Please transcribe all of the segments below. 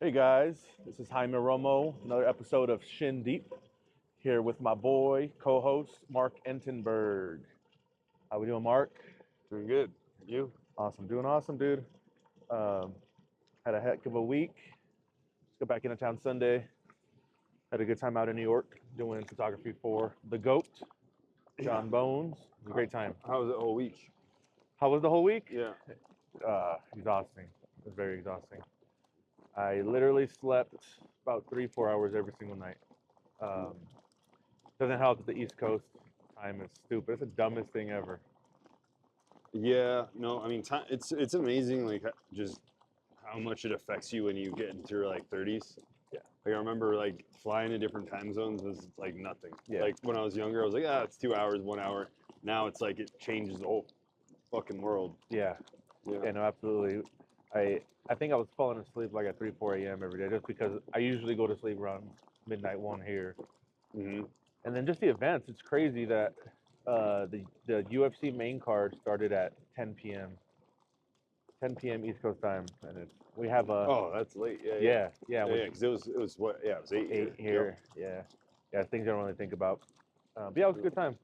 Hey guys, this is Jaime Romo, another episode of Shin Deep, here with my boy, co-host Mark Entenberg. How we doing, Mark? Doing good. You? Awesome, doing awesome, dude. Um, had a heck of a week. Just got back into town Sunday. Had a good time out in New York doing photography for the GOAT, Jon Bones. It was a great time. How was it all week? How was the whole week? Yeah. Exhausting. It was very exhausting. I literally slept about 3-4 hours every single night. Doesn't help that the East Coast time is stupid. It's the dumbest thing ever. Yeah. No, I mean, it's amazing, like just how much it affects you when you get into your like 30s. Yeah. Like I remember like flying to different time zones was like nothing. Yeah. Like when I was younger, I was like, it's 2 hours, 1 hour. Now it's like it changes the whole fucking world. Yeah. Yeah. Yeah, no, absolutely. I think I was falling asleep like at 3-4 a.m. every day just because I usually go to sleep around midnight 1 here. Mm-hmm. And then just the events, it's crazy that the UFC main card started at 10 p.m. 10 p.m. East Coast time, and we have a Oh, that's late. Yeah. yeah, Because it was what? Yeah, it was 8 8 here. Yeah, things I don't really think about. But yeah, it was a good time.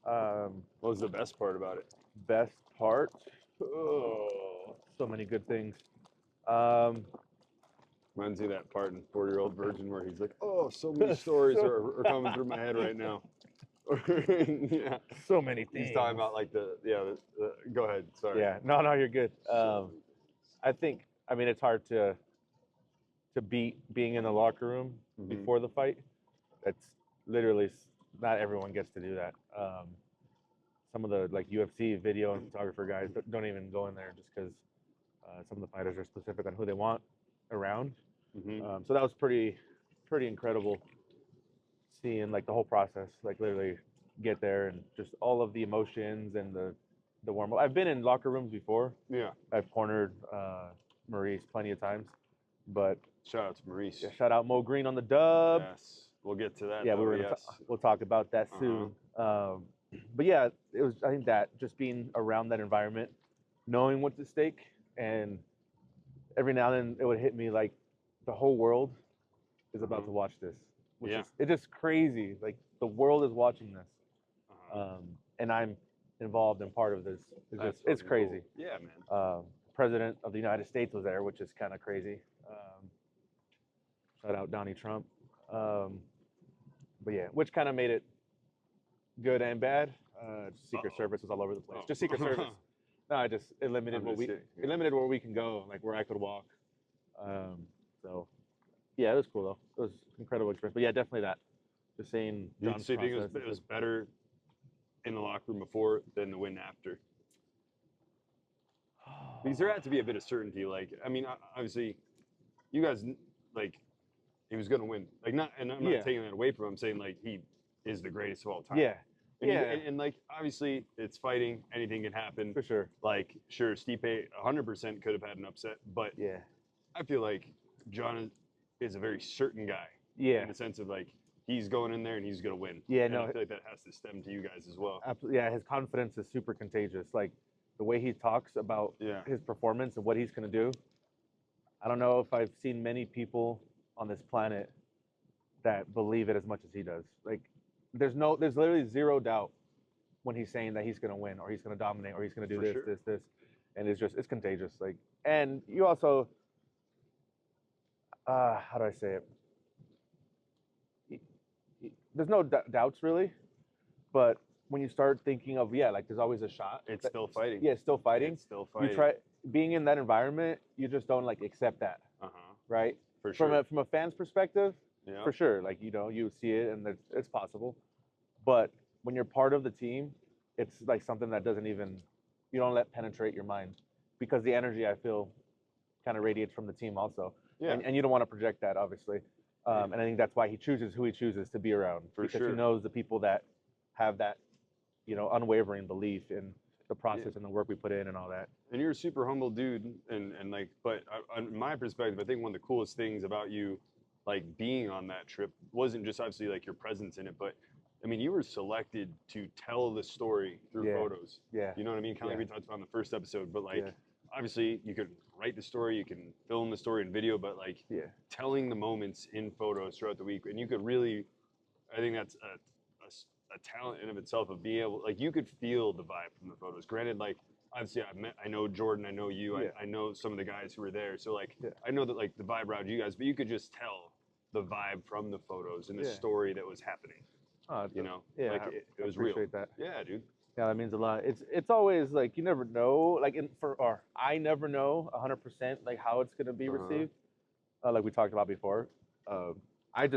What was the best part about it? Best part, oh, so many good things. Um, Reminds me of that part in 40-Year-Old Virgin where he's like, "Oh, so many stories are coming through my head right now." Yeah, so many things. he's talking about like the go ahead. Sorry. Yeah, no, you're good. I think, I mean, it's hard to beat being in the locker room before the fight. It's literally not everyone gets to do that. Some of the like UFC video and photographer guys don't even go in there just because some of the fighters are specific on who they want around. So that was pretty incredible seeing like the whole process, like literally get there and just all of the emotions and the warm up. I've been in locker rooms before. Yeah. I've cornered Maurice plenty of times, but Shout out to Maurice. yeah, shout out Maurice Greene on the dub. Yes, we'll get to that. Yeah, though, we'll talk about that soon. But yeah, it was, I think that just being around that environment, knowing what's at stake, and every now and then it would hit me like the whole world is about to watch this, which is it's just crazy. Like the world is watching this, and I'm involved and part of this. It's crazy. Cool. Yeah, man. President of the United States was there, which is kind of crazy. Shout out Donnie Trump. But yeah, which kind of made it good and bad. Secret Service was all over the place. Just Secret Service. No, it limited where we can go, like where I could walk. So yeah, it was cool though. It was an incredible experience. But yeah, definitely that. Just saying. So you think it was better in the locker room before than the win after? Because there had to be a bit of certainty. Like, I mean, obviously, you guys like he was going to win. Like, I'm not taking that away from him. I'm saying like he is the greatest of all time. Yeah. And like obviously it's fighting. Anything can happen. For sure. Like sure, Stipe 100% could have had an upset, but yeah, I feel like Jon is a very certain guy. Yeah. In the sense of like he's going in there and he's going to win. Yeah. And No. I feel like that has to stem to you guys as well. Absolutely. Yeah. His confidence is super contagious. Like the way he talks about his performance and what he's going to do. I don't know if I've seen many people on this planet that believe it as much as he does. Like there's literally zero doubt when he's saying that he's going to win or he's going to dominate or he's going to do this, and it's contagious. Like, and you also, how do I say it? There's no doubts really, but when you start thinking of like there's always a shot. It's still fighting. Yeah, it's still fighting. It's still fighting. You try being in that environment, you just don't like accept that. Right. For sure. From a fan's perspective. Yeah. For sure, like you see it and it's possible, but when you're part of the team, it's like something that you don't let penetrate your mind, because the energy I feel kind of radiates from the team also, and you don't want to project that obviously, and I think that's why he chooses who he chooses to be around, because he knows the people that have that, unwavering belief in the process and the work we put in and all that. And you're a super humble dude, and like, but in my perspective, I think one of the coolest things about you, like being on that trip, wasn't just obviously like your presence in it, but I mean, you were selected to tell the story through photos. Yeah. You know what I mean? Kind of like we talked about in the first episode, but like, obviously you could write the story, you can film the story in video, but like telling the moments in photos throughout the week, and you could really, I think that's a talent in of itself of being able, like you could feel the vibe from the photos. Granted, like obviously I know Jordan, I know you, I know some of the guys who were there, so like I know that like the vibe around you guys, but you could just tell the vibe from the photos and the story that was happening. You know, like it was real. That. Yeah, dude. Yeah, that means a lot. It's always like you never know, like or I never know 100% like how it's gonna be received. Like we talked about before. I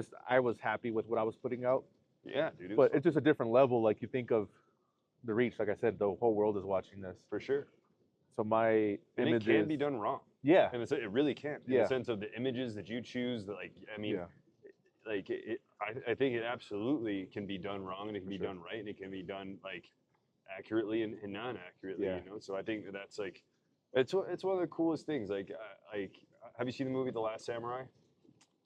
was happy with what I was putting out. Yeah, dude. But it's just a different level. Like you think of the reach. Like I said, the whole world is watching this. For sure. So my images, it can be done wrong. Yeah. And it really can. In the sense of the images that you choose. Like I mean, like I think it absolutely can be done wrong, and it can be done right, and it can be done like accurately and non-accurately. You know. So I think that's like, it's one of the coolest things. Like have you seen the movie The Last Samurai?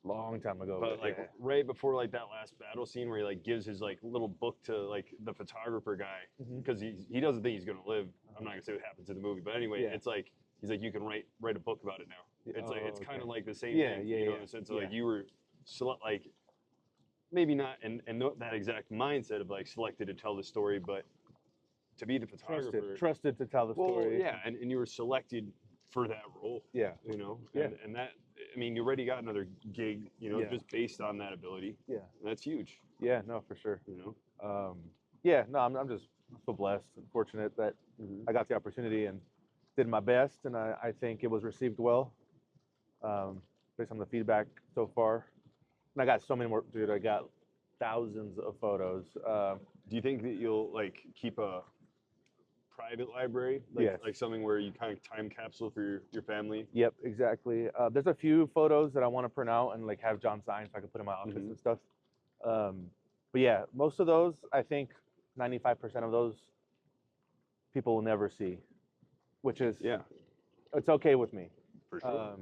Long time ago. But like right before like that last battle scene where he like gives his like little book to like the photographer guy because he doesn't think he's gonna live. I'm not gonna say what happens in the movie, but anyway, it's like he's like, you can write a book about it now. It's like it's kind of like the same thing, you know, in the sense of like you were like maybe not in that exact mindset of like selected to tell the story, but to be the photographer, trusted to tell the story. Yeah, and you were selected for that role. Yeah, you know, and that. I mean, you already got another gig, you know, just based on that ability. Yeah, and that's huge. Yeah, no, for sure. You know. Yeah, no, I'm just so blessed and fortunate that I got the opportunity and did my best, and I think it was received well, based on the feedback so far. And I got so many more, dude. I got thousands of photos. Do you think that you'll like keep a private library, like something where you kind of time capsule for your family? Yep, exactly. There's a few photos that I want to print out and like have John sign so I can put in my office and stuff. But yeah, most of those, I think 95% of those people will never see, which is it's okay with me. For sure.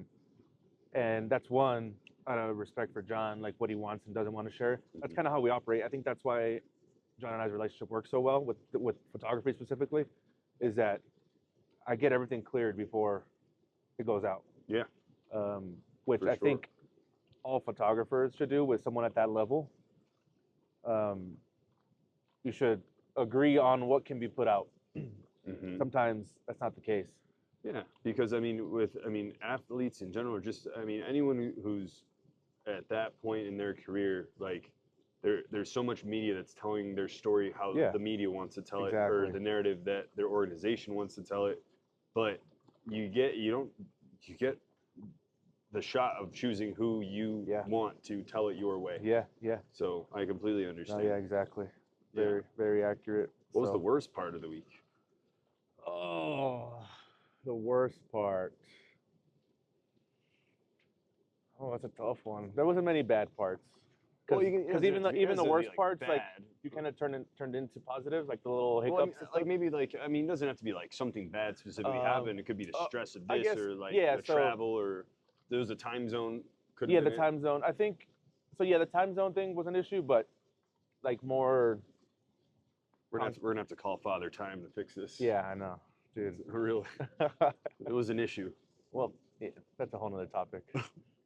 And that's one out of respect for John, like what he wants and doesn't want to share. That's kind of how we operate. I think that's why John and I's relationship works so well with photography specifically, is that I get everything cleared before it goes out. Yeah. Which I think all photographers should do with someone at that level. You should agree on what can be put out. Sometimes that's not the case. Yeah, because I mean, athletes in general, just anyone who's at that point in their career, like there's so much media that's telling their story how the media wants to tell it, or the narrative that their organization wants to tell it, but you get the shot of choosing who you want to tell it your way. Yeah. So I completely understand. Oh, yeah, exactly. Very accurate. What was the worst part of the week? Oh, the worst part. Oh, that's a tough one. There wasn't many bad parts. Because even the worst parts, like you kind of turned into positive, like the little hiccups. Like maybe like it doesn't have to be like something bad specifically happened. It could be the stress of this, or like the travel, or there was a time zone. The time zone. I think so. Yeah, the time zone thing was an issue, but like more. We're gonna have to call Father Time to fix this. Yeah, I know, dude. Really, it was an issue. Well, that's a whole nother topic.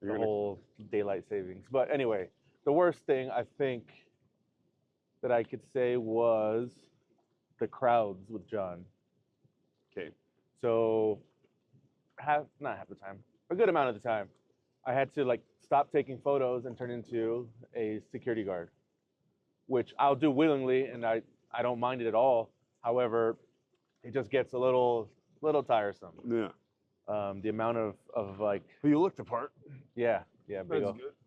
The whole daylight savings. But anyway, the worst thing I think that I could say was the crowds with John. Okay. So not half the time, a good amount of the time, I had to like stop taking photos and turn into a security guard, which I'll do willingly, and I don't mind it at all. However, it just gets a little tiresome. Yeah. The amount of like. Well, you looked the part. Yeah,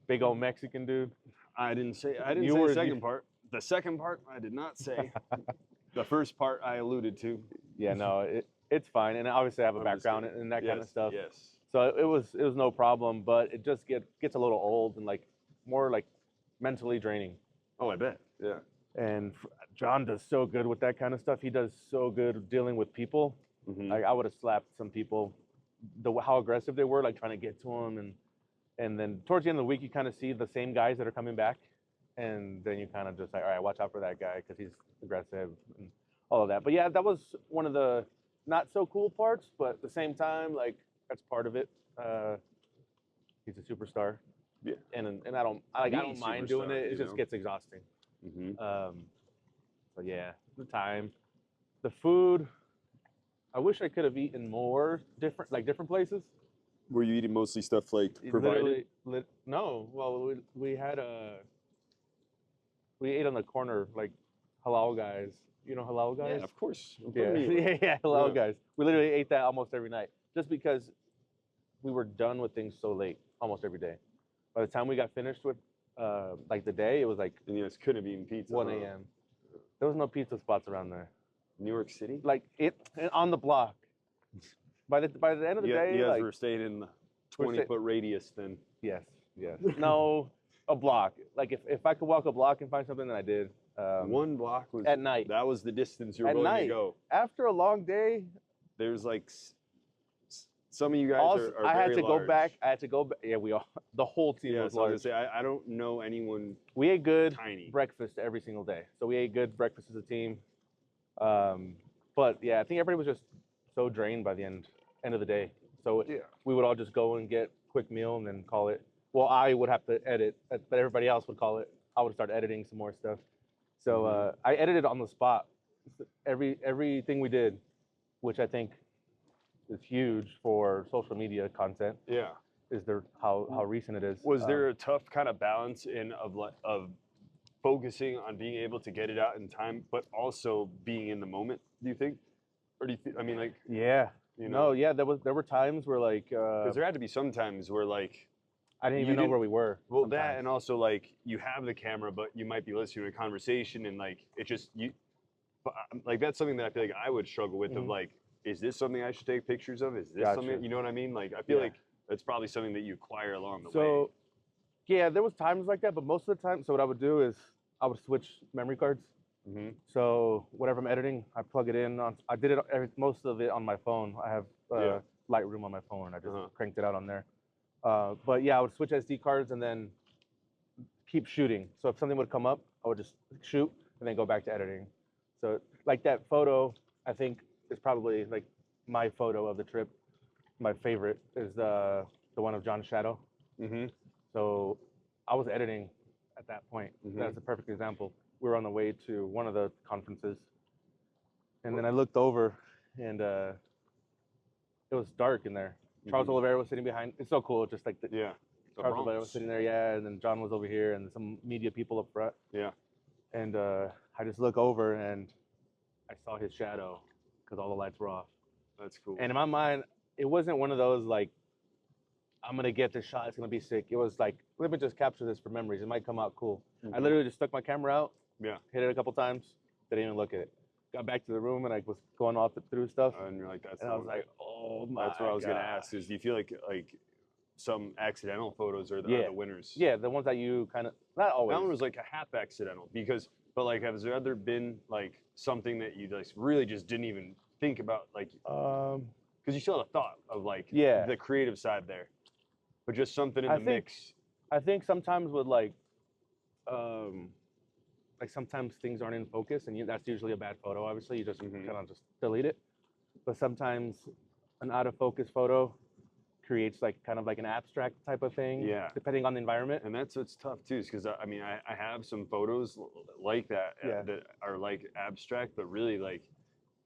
big old Mexican dude. I didn't say the second part. The second part I did not say. The first part I alluded to. Yeah, no, it's fine, and obviously I have a background in that kind of stuff. Yes. So it was no problem, but it just gets a little old and like more like mentally draining. Oh, I bet. Yeah. And John does so good with that kind of stuff. He does so good dealing with people. Like I would have slapped some people, how aggressive they were, like trying to get to him, and then towards the end of the week, you kind of see the same guys that are coming back, and then you kind of just like, all right, watch out for that guy because he's aggressive and all of that. But yeah, that was one of the not so cool parts, but at the same time, like that's part of it. He's a superstar. Yeah. And I don't mind doing it. It just gets exhausting. So yeah, the time, the food. I wish I could have eaten more different places. Were you eating mostly stuff like provided? No. Well, we had we ate on the corner like halal guys. You know halal guys? Yeah, of course. Yeah, halal guys. We literally ate that almost every night, just because we were done with things so late almost every day. By the time we got finished with like the day, it was like and you guys couldn't have eaten pizza. 1 a.m. There was no pizza spots around there. New York City? Like on the block. By the end of the day, you guys like, were staying in the 20-foot radius then. Yes. No, a block. Like if I could walk a block and find something, then I did. 1 block was at night. That was the distance you were willing to go. After a long day, there's like some of you guys are I had very to large. go back. I had to go back. Yeah, we all. The whole team was large. I don't know anyone. We ate good tiny breakfast every single day. So we ate good breakfast as a team. But yeah, I think everybody was just so drained by the end of the day. So we would all just go and get a quick meal and then call it. Well, I would have to edit, but everybody else would call it. I would start editing some more stuff. So I edited on the spot everything we did, which I think is huge for social media content. Yeah, is there how recent it is? Was there a tough kind of balance of focusing on being able to get it out in time, but also being in the moment? Do you think, or do you? I mean, like yeah, you know, there were times where like because there had to be some times where like I didn't even know where we were. Well, sometimes. that and also like you have the camera, but you might be listening to a conversation and like it just you. But like that's something that I feel like I would struggle with. Of like, is this something I should take pictures of? Is this something, you know what I mean? Like I feel like that's probably something that you acquire along the way. So yeah, there was times like that, but most of the time, so what I would do is I would switch memory cards. So whatever I'm editing, I plug it in. I did it most of it on my phone. I have Lightroom on my phone, and I just cranked it out on there. But yeah, I would switch SD cards and then keep shooting. So if something would come up, I would just shoot and then go back to editing. So like that photo, I think is probably like my photo of the trip. My favorite is the one of John's shadow. So I was editing at that point. That's a perfect example. We were on the way to one of the conferences, and then I looked over, and it was dark in there. Charles Oliveira was sitting behind. It's so cool, just like Charles Oliveira was sitting there, and then John was over here, and some media people up front. And I just look over, and I saw his shadow because all the lights were off. That's cool. And in my mind, it wasn't one of those like, I'm gonna get this shot, it's gonna be sick. It was like, let me just capture this for memories. It might come out cool. I literally just stuck my camera out, hit it a couple times, didn't even look at it. Got back to the room and I was going off through stuff. And you're like, that's. And I was like, oh my. That's what I was gonna ask. Is do you feel like some accidental photos are the winners? Yeah, the ones that you kind of not always. That one was like a half accidental but like, has there ever been like something that you like really just didn't even think about like? Because you still had a thought of like the creative side there, but just something in the mix. I think sometimes with like sometimes things aren't in focus, and that's usually a bad photo. Obviously, you just kind of just delete it. But sometimes an out of focus photo creates like kind of like an abstract type of thing. Depending on the environment. And that's what's tough too, because I mean I have some photos like that that are like abstract, but really like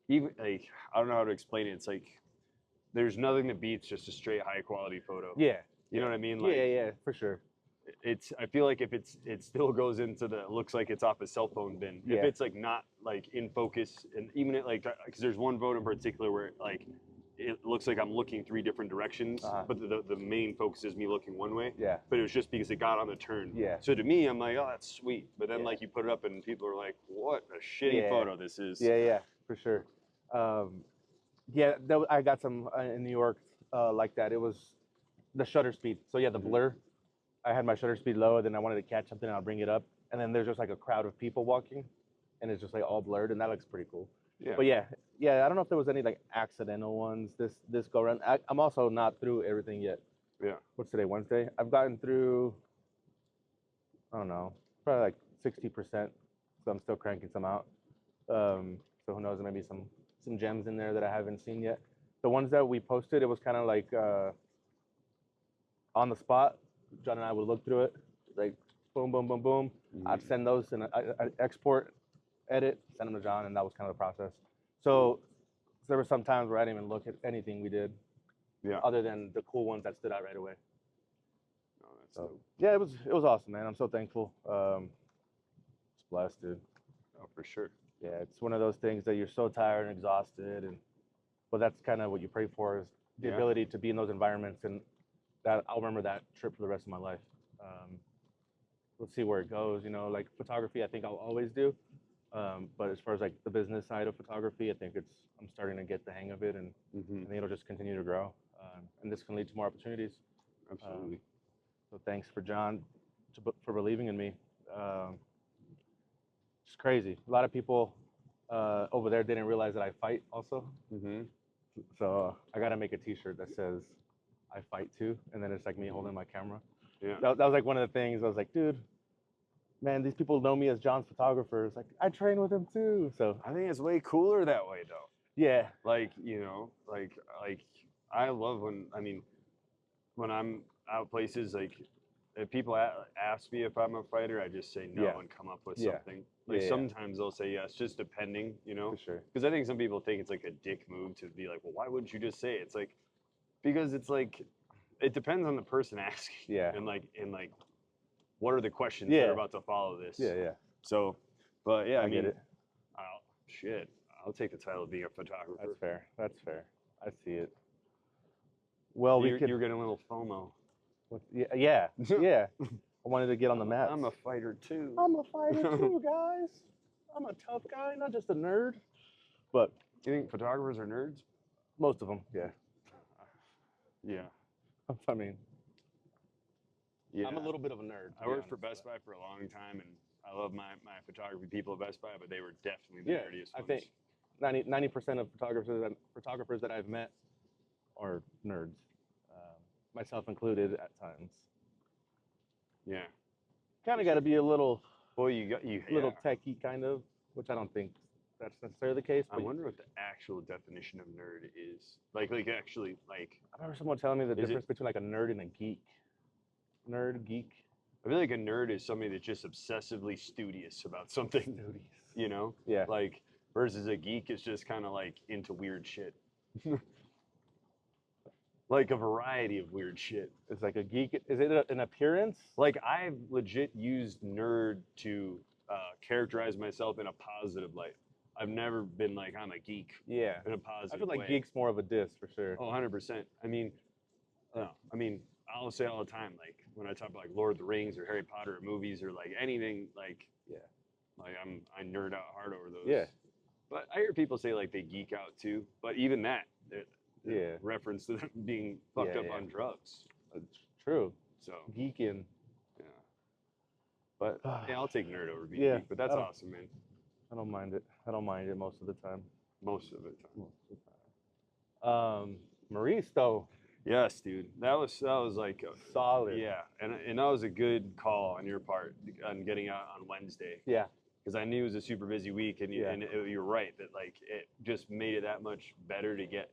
even like I don't know how to explain it. It's like there's nothing that beats just a straight high quality photo. You know what I mean? Like, yeah, for sure. I feel like if it still goes into the looks like it's off a cell phone bin. If it's like not like in focus, and even it like because there's one photo in particular where like it looks like I'm looking 3 different directions, but the main focus is me looking one way. But it was just because it got on the turn. So to me, I'm like, oh, that's sweet. But then like you put it up and people are like, what a shitty photo this is. Yeah, for sure. I got some in New York like that. It was the shutter speed. So yeah, the blur. I had my shutter speed low, and then I wanted to catch something, and I'll bring it up. And then there's just like a crowd of people walking, and it's just like all blurred, and that looks pretty cool. But yeah, I don't know if there was any like accidental ones this go around. I'm also not through everything yet. What's today, Wednesday? I've gotten through, I don't know, probably like 60%. So I'm still cranking some out. So who knows, maybe some some gems in there that I haven't seen yet. The ones that we posted, it was kind of like on the spot. John and I would look through it, like boom, boom, boom, boom. I'd send those and I'd export, edit, send them to John, and that was kind of the process. So there were some times where I didn't even look at anything we did, other than the cool ones that stood out right away. Oh, that's So yeah, it was awesome, man. I'm so thankful. It's blessed, dude. Oh, for sure. Yeah, it's one of those things that you're so tired and exhausted, but that's kind of what you pray for, is the ability to be in those environments, and that I'll remember that trip for the rest of my life. Let's see where it goes. You know, like photography, I think I'll always do. But as far as like the business side of photography, I think I'm starting to get the hang of it, and I think it'll just continue to grow. And this can lead to more opportunities. Absolutely. So thanks for John for believing in me. It's crazy. A lot of people over there didn't realize that I fight also. So I got to make a T-shirt that says I fight too, and then it's like me holding my camera. Yeah. That was like one of the things. I was like, dude, man, these people know me as John's photographer. It's like I train with him too. So I think it's way cooler that way, though. yeah. Like, you know, like I love when I'm out places, like if people ask me if I'm a fighter, I just say no and come up with something. Like sometimes they'll say yes, just depending, you know. For sure. Because I think some people think it's like a dick move to be like, well, why wouldn't you just say it? It's like, because it's like, it depends on the person asking. Yeah. And like what are the questions that are about to follow this? Yeah. So, but yeah, I mean, get it. I'll take the title of being a photographer. That's fair. I see it. Well, you're getting a little FOMO. Yeah. I wanted to get on the map. I'm a fighter too. I'm a fighter too, guys. I'm a tough guy, not just a nerd. But you think photographers are nerds? Most of them, yeah. Yeah. I mean, yeah. I'm a little bit of a nerd. I worked for Best Buy for a long time, and I love my photography people at Best Buy, but they were definitely the nerdiest ones. I think 90% of photographers that I've met are nerds, myself included at times. Yeah. Kind of got to be a little, little techie kind of, which I don't think that's necessarily the case. I wonder what the actual definition of nerd is. Like actually, like. I remember someone telling me the difference between like a nerd and a geek. Nerd, geek. I feel like a nerd is somebody that's just obsessively studious about something. You know? Yeah. Like, versus a geek is just kind of like into weird shit. Like a variety of weird shit. It's like a geek. Is it an appearance? Like I've legit used nerd to characterize myself in a positive light. I've never been like, I'm a geek. Yeah. In a positive way. I feel like geek's more of a diss for sure. Oh, 100%. I mean, I'll say all the time, like when I talk about like Lord of the Rings or Harry Potter or movies or like anything, like like I nerd out hard over those. Yeah. But I hear people say like they geek out too. But even that, reference to them being fucked up on drugs. True. So geeking. Yeah. But yeah, I'll take nerd over being geek. But that's awesome, man. I don't mind it. I don't mind it most of the time. Most of the time. Maurice though. Yes, dude. That was like solid. Yeah, and that was a good call on your part on getting out on Wednesday. Yeah. Because I knew it was a super busy week, and you're right that like it just made it that much better to get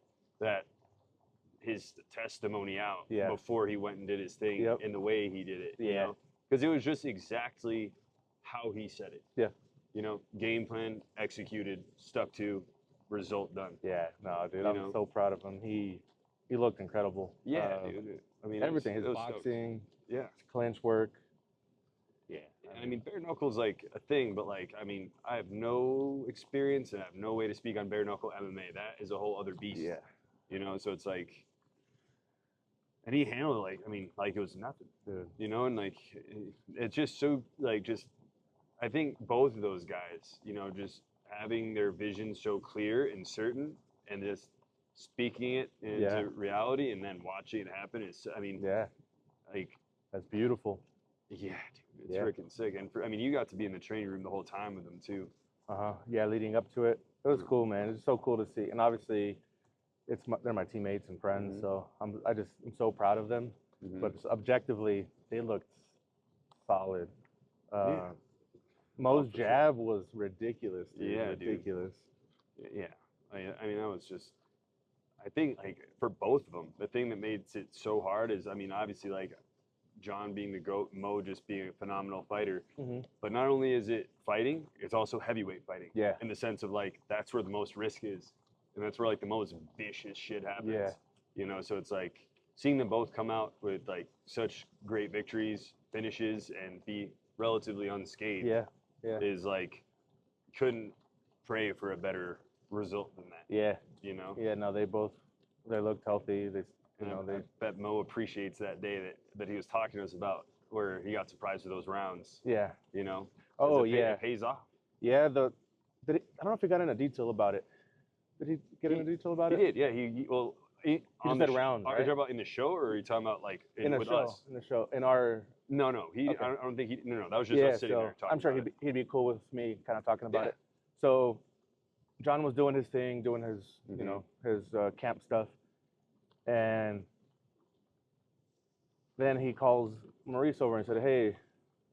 his testimony out before he went and did his thing in the way he did it. You know? Because it was just exactly how he said it. Yeah. You know, game plan executed, stuck to, result done. Yeah. No, dude, I'm so proud of him. He looked incredible. Yeah, dude. I mean, everything. His boxing. Yeah. His clinch work. Yeah. I mean, bare knuckle's like a thing, but like, I mean, I have no experience and I have no way to speak on bare knuckle MMA. That is a whole other beast. Yeah. You know, so it's like, and he handled it like, I mean, like it was nothing. You know, and like, it's just so, like, I think both of those guys, you know, just having their vision so clear and certain and just speaking it into reality and then watching it happen is, I mean, like, that's beautiful. Yeah, dude, it's freaking sick. And I mean, you got to be in the training room the whole time with them too. Yeah, leading up to it, it was cool, man. It's so cool to see, and obviously, they're my teammates and friends, so I'm so proud of them. But objectively, they looked solid. Mo's jab was ridiculous. Dude. Yeah, ridiculous. Dude. Yeah, I mean, that was just. I think like for both of them, the thing that made it so hard is, I mean, obviously like Jon being the GOAT, Mo just being a phenomenal fighter. Mm-hmm. But not only is it fighting, it's also heavyweight fighting. Yeah. In the sense of like that's where the most risk is, and that's where like the most vicious shit happens. Yeah. You know, so it's like seeing them both come out with like such great victories, finishes, and be relatively unscathed. Yeah. Yeah. Is like couldn't pray for a better result than that. Yeah. You know. Yeah. No, they looked healthy. They, I bet Mo appreciates that day that he was talking to us about, where he got surprised with those rounds. Yeah. You know. Oh it pays off. Yeah. I don't know if he got into detail about it. Did he get into detail about it? He did. Yeah. He just said rounds. Are you talking about in the show, or are you talking about like in the with show? us? In the show. In our. No. Okay. I don't think he. No. That was just us sitting there talking. I'm sure he'd be cool with me kind of talking about it. So, Jon was doing his thing, doing his his camp stuff, and then he calls Maurice over and said, "Hey,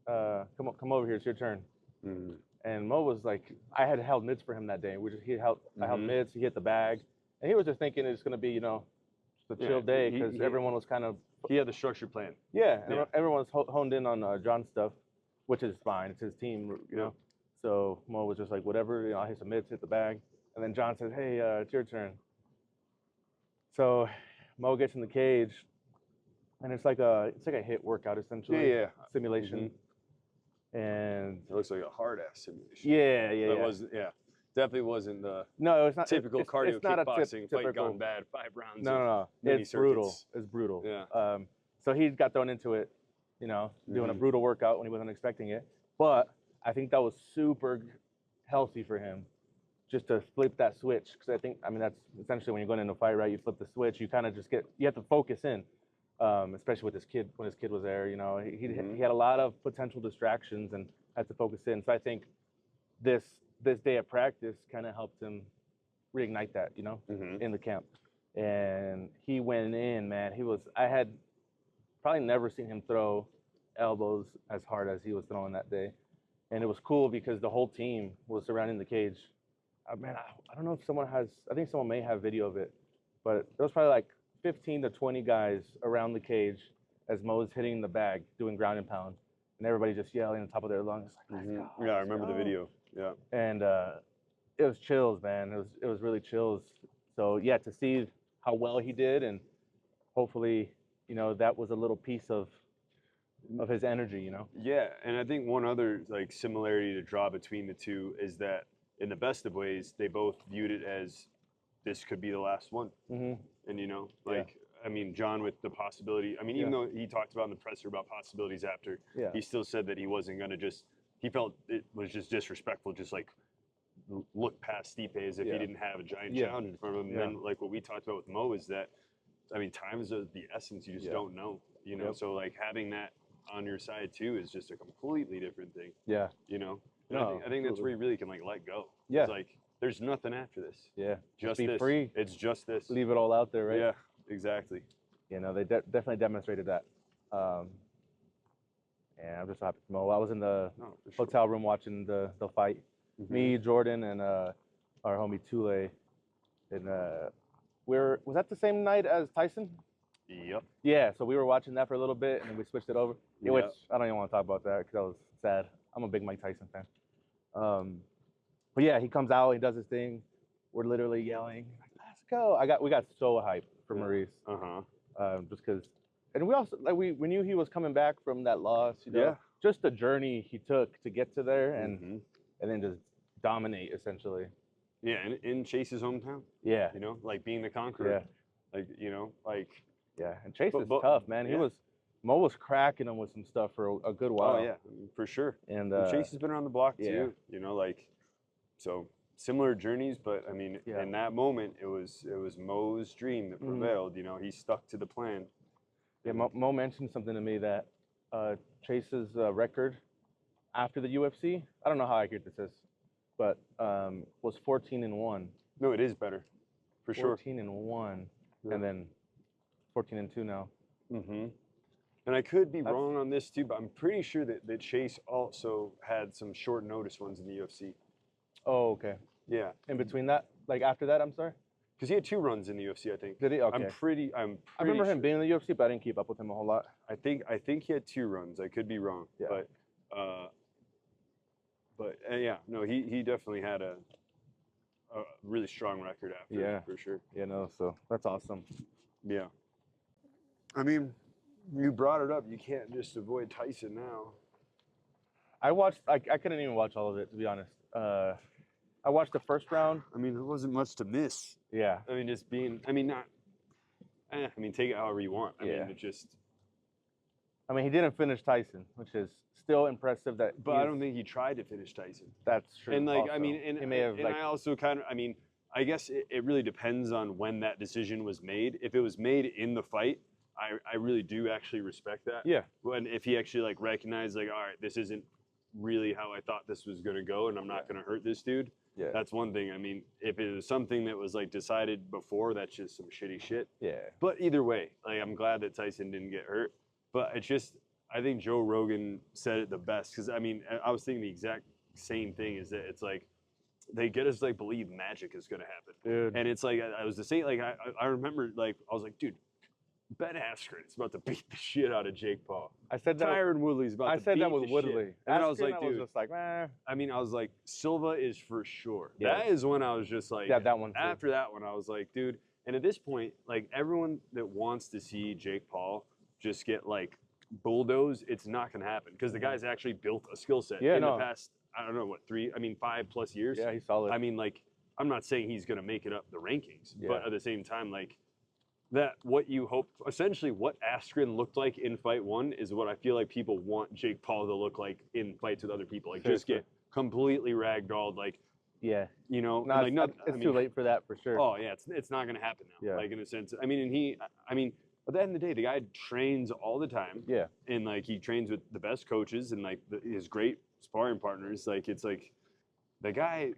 come over here. It's your turn." Mm-hmm. And Mo was like, I had held mids for him that day. I held mids. He hit the bag, and he was just thinking it's gonna be just a chill day because everyone was kind of. He had the structured plan. Yeah, and everyone was honed in on Jon's stuff, which is fine. It's his team, you know. So Mo was just like, whatever, I hit some mids, hit the bag, and then Jon says, "Hey, it's your turn." So Mo gets in the cage, and it's like a hit workout essentially. Yeah. Simulation. And it looks like a hard ass simulation. Yeah. That wasn't. Yeah. Definitely wasn't the it's not typical cardio it's not kickboxing typical, fight gone bad 5 rounds. No. It's brutal. It's brutal. Yeah. So he got thrown into it, doing a brutal workout when he wasn't expecting it. But I think that was super healthy for him, just to flip that switch. Because that's essentially when you're going into a fight, right? You flip the switch. You kind of just you have to focus in, especially with his kid. When his kid was there, he had a lot of potential distractions and had to focus in. So I think this day of practice kind of helped him reignite that, in the camp. And he went in, man. I had probably never seen him throw elbows as hard as he was throwing that day. And it was cool because the whole team was surrounding the cage. Man, I don't know if I think someone may have video of it, but there was probably like 15 to 20 guys around the cage as Mo was hitting the bag, doing ground and pound, and everybody just yelling on top of their lungs. Like, let's go, I remember the video. Yeah. And it was chills, man. It was really chills. So yeah, to see how well he did, and hopefully, that was a little piece of his energy, Yeah, and I think one other like similarity to draw between the two is that in the best of ways, they both viewed it as this could be the last one. Mm-hmm. And I mean, Jon with the possibility. I mean, even though he talked about in the presser about possibilities after, he still said that he wasn't gonna he felt it was just disrespectful, just like look past Stipe as if he didn't have a giant challenge in front of him. And then like what we talked about with Mo is that, I mean, time is the essence. You just don't know, So like having that on your side too is just a completely different thing. Yeah. And I think that's where you really can like let go. Yeah. It's like there's nothing after this. Yeah. Just be this. free. It's just this. Leave it all out there, right? Yeah. Exactly. They definitely demonstrated that. And I'm just happy for Mo. I was in the hotel room watching the fight. Mm-hmm. Me, Jordan, and our homie Tule. And was that the same night as Tyson? Yep. Yeah, so we were watching that for a little bit, and then we switched it over. Yep. Which I don't even want to talk about that because that was sad. I'm a big Mike Tyson fan. But yeah, he comes out, he does his thing. We're literally yelling, "Let's go!" We got so hyped for Maurice. Just because, and we also we knew he was coming back from that loss. Just the journey he took to get to there, and then just dominate essentially. Yeah, in Chase's hometown. Yeah. Like being the conqueror. Yeah. Yeah, and Chase is tough, man. Mo was cracking him with some stuff for a good while. Oh yeah, for sure. And Chase has been around the block too. So similar journeys, but I mean, in that moment, it was Mo's dream that prevailed. He stuck to the plan. Yeah, Mo mentioned something to me that Chase's record after the UFC, I don't know how accurate this is, but was 14-1. No, it is better, for sure. 14-1, and then 14-2 now. Mm-hmm. And I could be wrong on this too, but I'm pretty sure that Chase also had some short notice ones in the UFC. Oh, okay. Yeah. In between that? Like after that, I'm sorry. Because he had 2 runs in the UFC, I think. Did he? Okay. I'm pretty I remember him sure. being in the UFC, but I didn't keep up with him a whole lot. I think he had 2 runs. I could be wrong. Yeah. But yeah, no, he definitely had a really strong record after. Yeah. For sure. You know, so that's awesome. Yeah. I mean, you brought it up. You can't just avoid Tyson now. I watched. I couldn't even watch all of it, to be honest. I watched the first round. I mean, there wasn't much to miss. Yeah. I mean, just being. I mean, not. I mean, take it however you want. I mean, it just. I mean, he didn't finish Tyson, which is still impressive. But I don't think he tried to finish Tyson. That's true. And like, also. I mean, and he may have, and I also kind of. I mean, I guess it really depends on when that decision was made. If it was made in the fight, I really do actually respect that. Yeah. When if he actually like recognized like, all right, this isn't really how I thought this was gonna go, and I'm not gonna hurt this dude. Yeah. That's one thing. I mean, if it was something that was like decided before, that's just some shitty shit. Yeah. But either way, like I'm glad that Tyson didn't get hurt. But it's just, I think Joe Rogan said it the best, because I mean, I was thinking the exact same thing. Is that it's like they get us like believe magic is gonna happen, Dude. and it's like I was the same. Like I remember like I was like, dude, Ben Askren is about to beat the shit out of Jake Paul. I said that. Tyron Woodley's about to beat the shit. I said that with Woodley. And I was like, dude. I was just like, man. I mean, I was like, Silva is for sure. Yeah. That is when I was just like, yeah, that one. Too. After that one, I was like, dude. And at this point, like everyone that wants to see Jake Paul just get like bulldozed, it's not gonna happen, because the guy's actually built a skill set in the past, I don't know what, 5+ years. Yeah, he's solid. I mean, like, I'm not saying he's gonna make it up the rankings, but at the same time, like that, what you hope, essentially what Askren looked like in fight 1 is what I feel like people want Jake Paul to look like in fights with other people. Like just get completely ragdolled, like, yeah, you know, no, like it's too late for that for sure. Oh yeah, it's not gonna happen now. Yeah. Like in a sense, I mean, and I mean, at the end of the day, the guy trains all the time. Yeah. And like he trains with the best coaches and like his great sparring partners. Like it's like the guy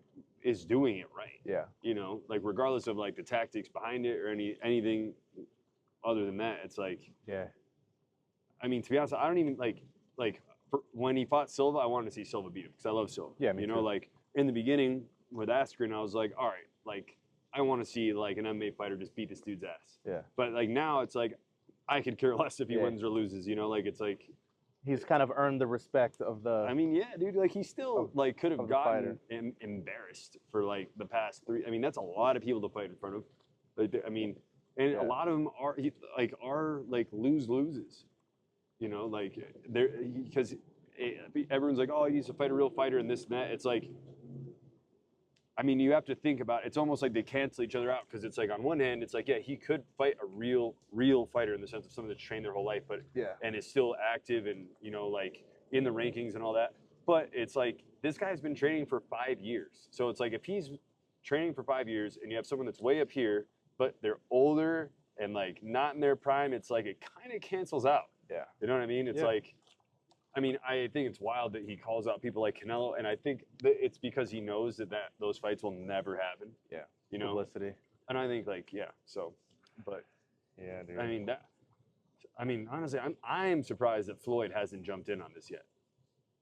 is doing it right. Yeah. You know, like regardless of like the tactics behind it or anything other than that, it's like, yeah. I mean, to be honest, I don't even like when he fought Silva, I wanted to see Silva beat him because I love Silva. Yeah, me you know, too. like in the beginning with Askren, I was like, all right, like I want to see like an MMA fighter just beat this dude's ass. Yeah. But like now, it's like I could care less if he wins or loses. You know, like it's like he's kind of earned the respect of the. I mean, yeah, dude. Like he still like could have gotten fighter. Embarrassed for like the past 3. I mean, that's a lot of people to fight in front of. Like, I mean, and a lot of them are like loses. You know, like they're because everyone's like, oh, he needs to fight a real fighter and this and that. It's like, I mean, you have to think about it. It's almost like they cancel each other out, because it's like on one hand, it's like, yeah, he could fight a real fighter in the sense of someone that's trained their whole life, but and is still active and, you know, like in the rankings and all that. But it's like this guy's been training for 5 years. So it's like if he's training for 5 years and you have someone that's way up here, but they're older and like not in their prime, it's like it kind of cancels out. Yeah. You know what I mean? It's like, I mean, I think it's wild that he calls out people like Canelo, and I think that it's because he knows that those fights will never happen. Yeah. You know? Publicity. And I think like, yeah, so, but yeah, dude. I mean, honestly, I'm surprised that Floyd hasn't jumped in on this yet.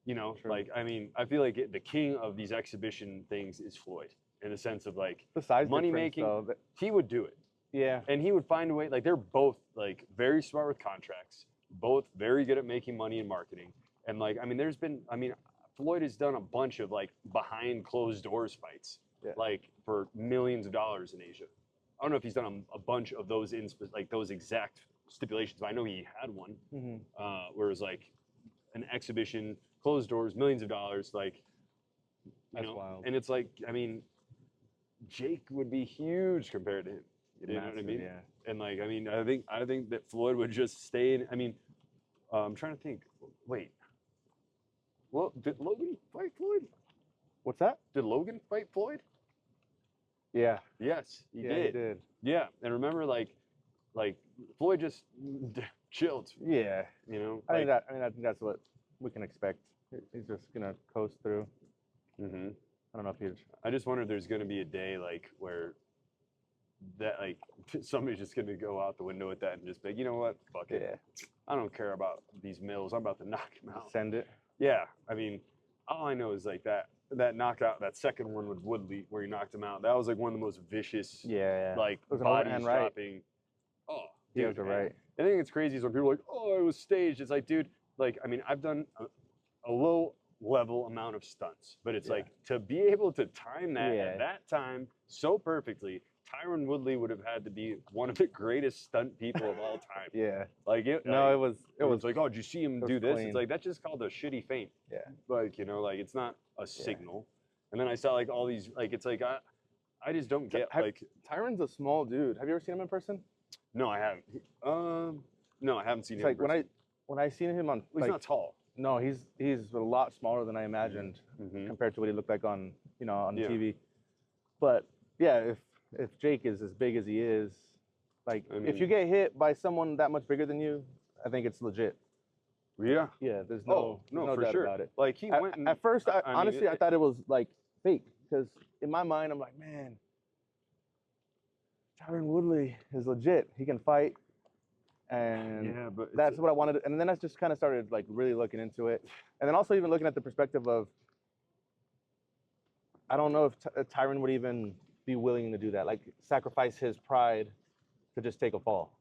You know, like, I mean, I feel like the king of these exhibition things is Floyd, in the sense of like money making. He would do it. Yeah. And he would find a way. Like they're both like very smart with contracts, both very good at making money and marketing. And like, I mean, Floyd has done a bunch of like behind closed doors fights, like for millions of dollars in Asia. I don't know if he's done a bunch of those like those exact stipulations, but I know he had one where it was like an exhibition, closed doors, millions of dollars, like, you know, wild. And it's like, I mean, Jake would be huge compared to him. You know what I mean? Yeah. And like, I mean, I think that Floyd would just stay in. I mean, I'm trying to think. Wait. Well, did Logan fight Floyd? What's that? Did Logan fight Floyd? Yeah. Yes, he did. He did. Yeah, and remember, like Floyd just chilled. Yeah. You know. I think that's what we can expect. He's just gonna coast through. Mm-hmm. I don't know if he's. I just wonder if there's gonna be a day like where that like somebody's just gonna go out the window with that and just be like, you know what, fuck it. Yeah. I don't care about these mills. I'm about to knock him out. Send it. Yeah, I mean, all I know is like that that knockout, that second one with Woodley where he knocked him out. That was like one of the most vicious, Yeah. like It was an bodies overhand right. dropping. Oh, He dude, was the right. I think it's crazy is when people are like, oh, it was staged. It's like, dude, like, I mean, I've done a low level amount of stunts, but it's like to be able to time that at that time so perfectly. Tyron Woodley would have had to be one of the greatest stunt people of all time. Like it. No, like, it was like, oh, did you see him do this? clean. It's like that's just called a shitty feint. Yeah. Like, you know, like it's not a signal. And then I saw like all these, like it's like I just don't get like. Tyron's a small dude. Have you ever seen him in person? No, I haven't. No, I haven't seen him. Like when I seen him on. Well, he's not tall. No, he's a lot smaller than I imagined compared to what he looked like on on TV. But yeah, if Jake is as big as he is, like if you get hit by someone that much bigger than you, I think it's legit. Yeah. Yeah, there's no for doubt sure about it. Like he went at first, honestly, I thought it was like fake because in my mind, I'm like, man, Tyron Woodley is legit. He can fight. And but that's what I wanted. And then I just kind of started like really looking into it. And then also even looking at the perspective of, I don't know if Tyron would even be willing to do that, like sacrifice his pride to just take a fall.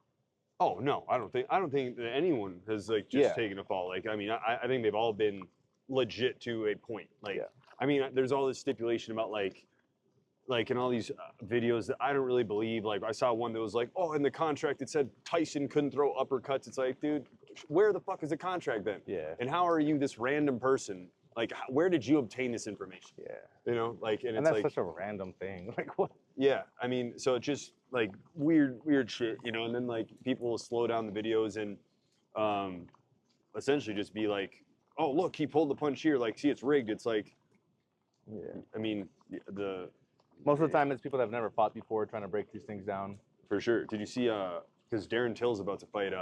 Oh no, I don't think that anyone has like just taken a fall. Like I mean, I think they've all been legit to a point. Like I mean, there's all this stipulation about like in all these videos that I don't really believe. Like I saw one that was like, oh, in the contract it said Tyson couldn't throw uppercuts. It's like, dude, where the fuck is the contract then? Yeah. And how are you this random person? Like, where did you obtain this information? Yeah. You know, like, and it's that's like such a random thing. Like what? Yeah, I mean, so it's just like weird shit, you know. And then like people will slow down the videos and essentially just be like, oh look, he pulled the punch here. Like, see, it's rigged. It's like, I mean, most of the time it's people that have never fought before trying to break these things down. For sure. Did you see? Because Darren Till's about to fight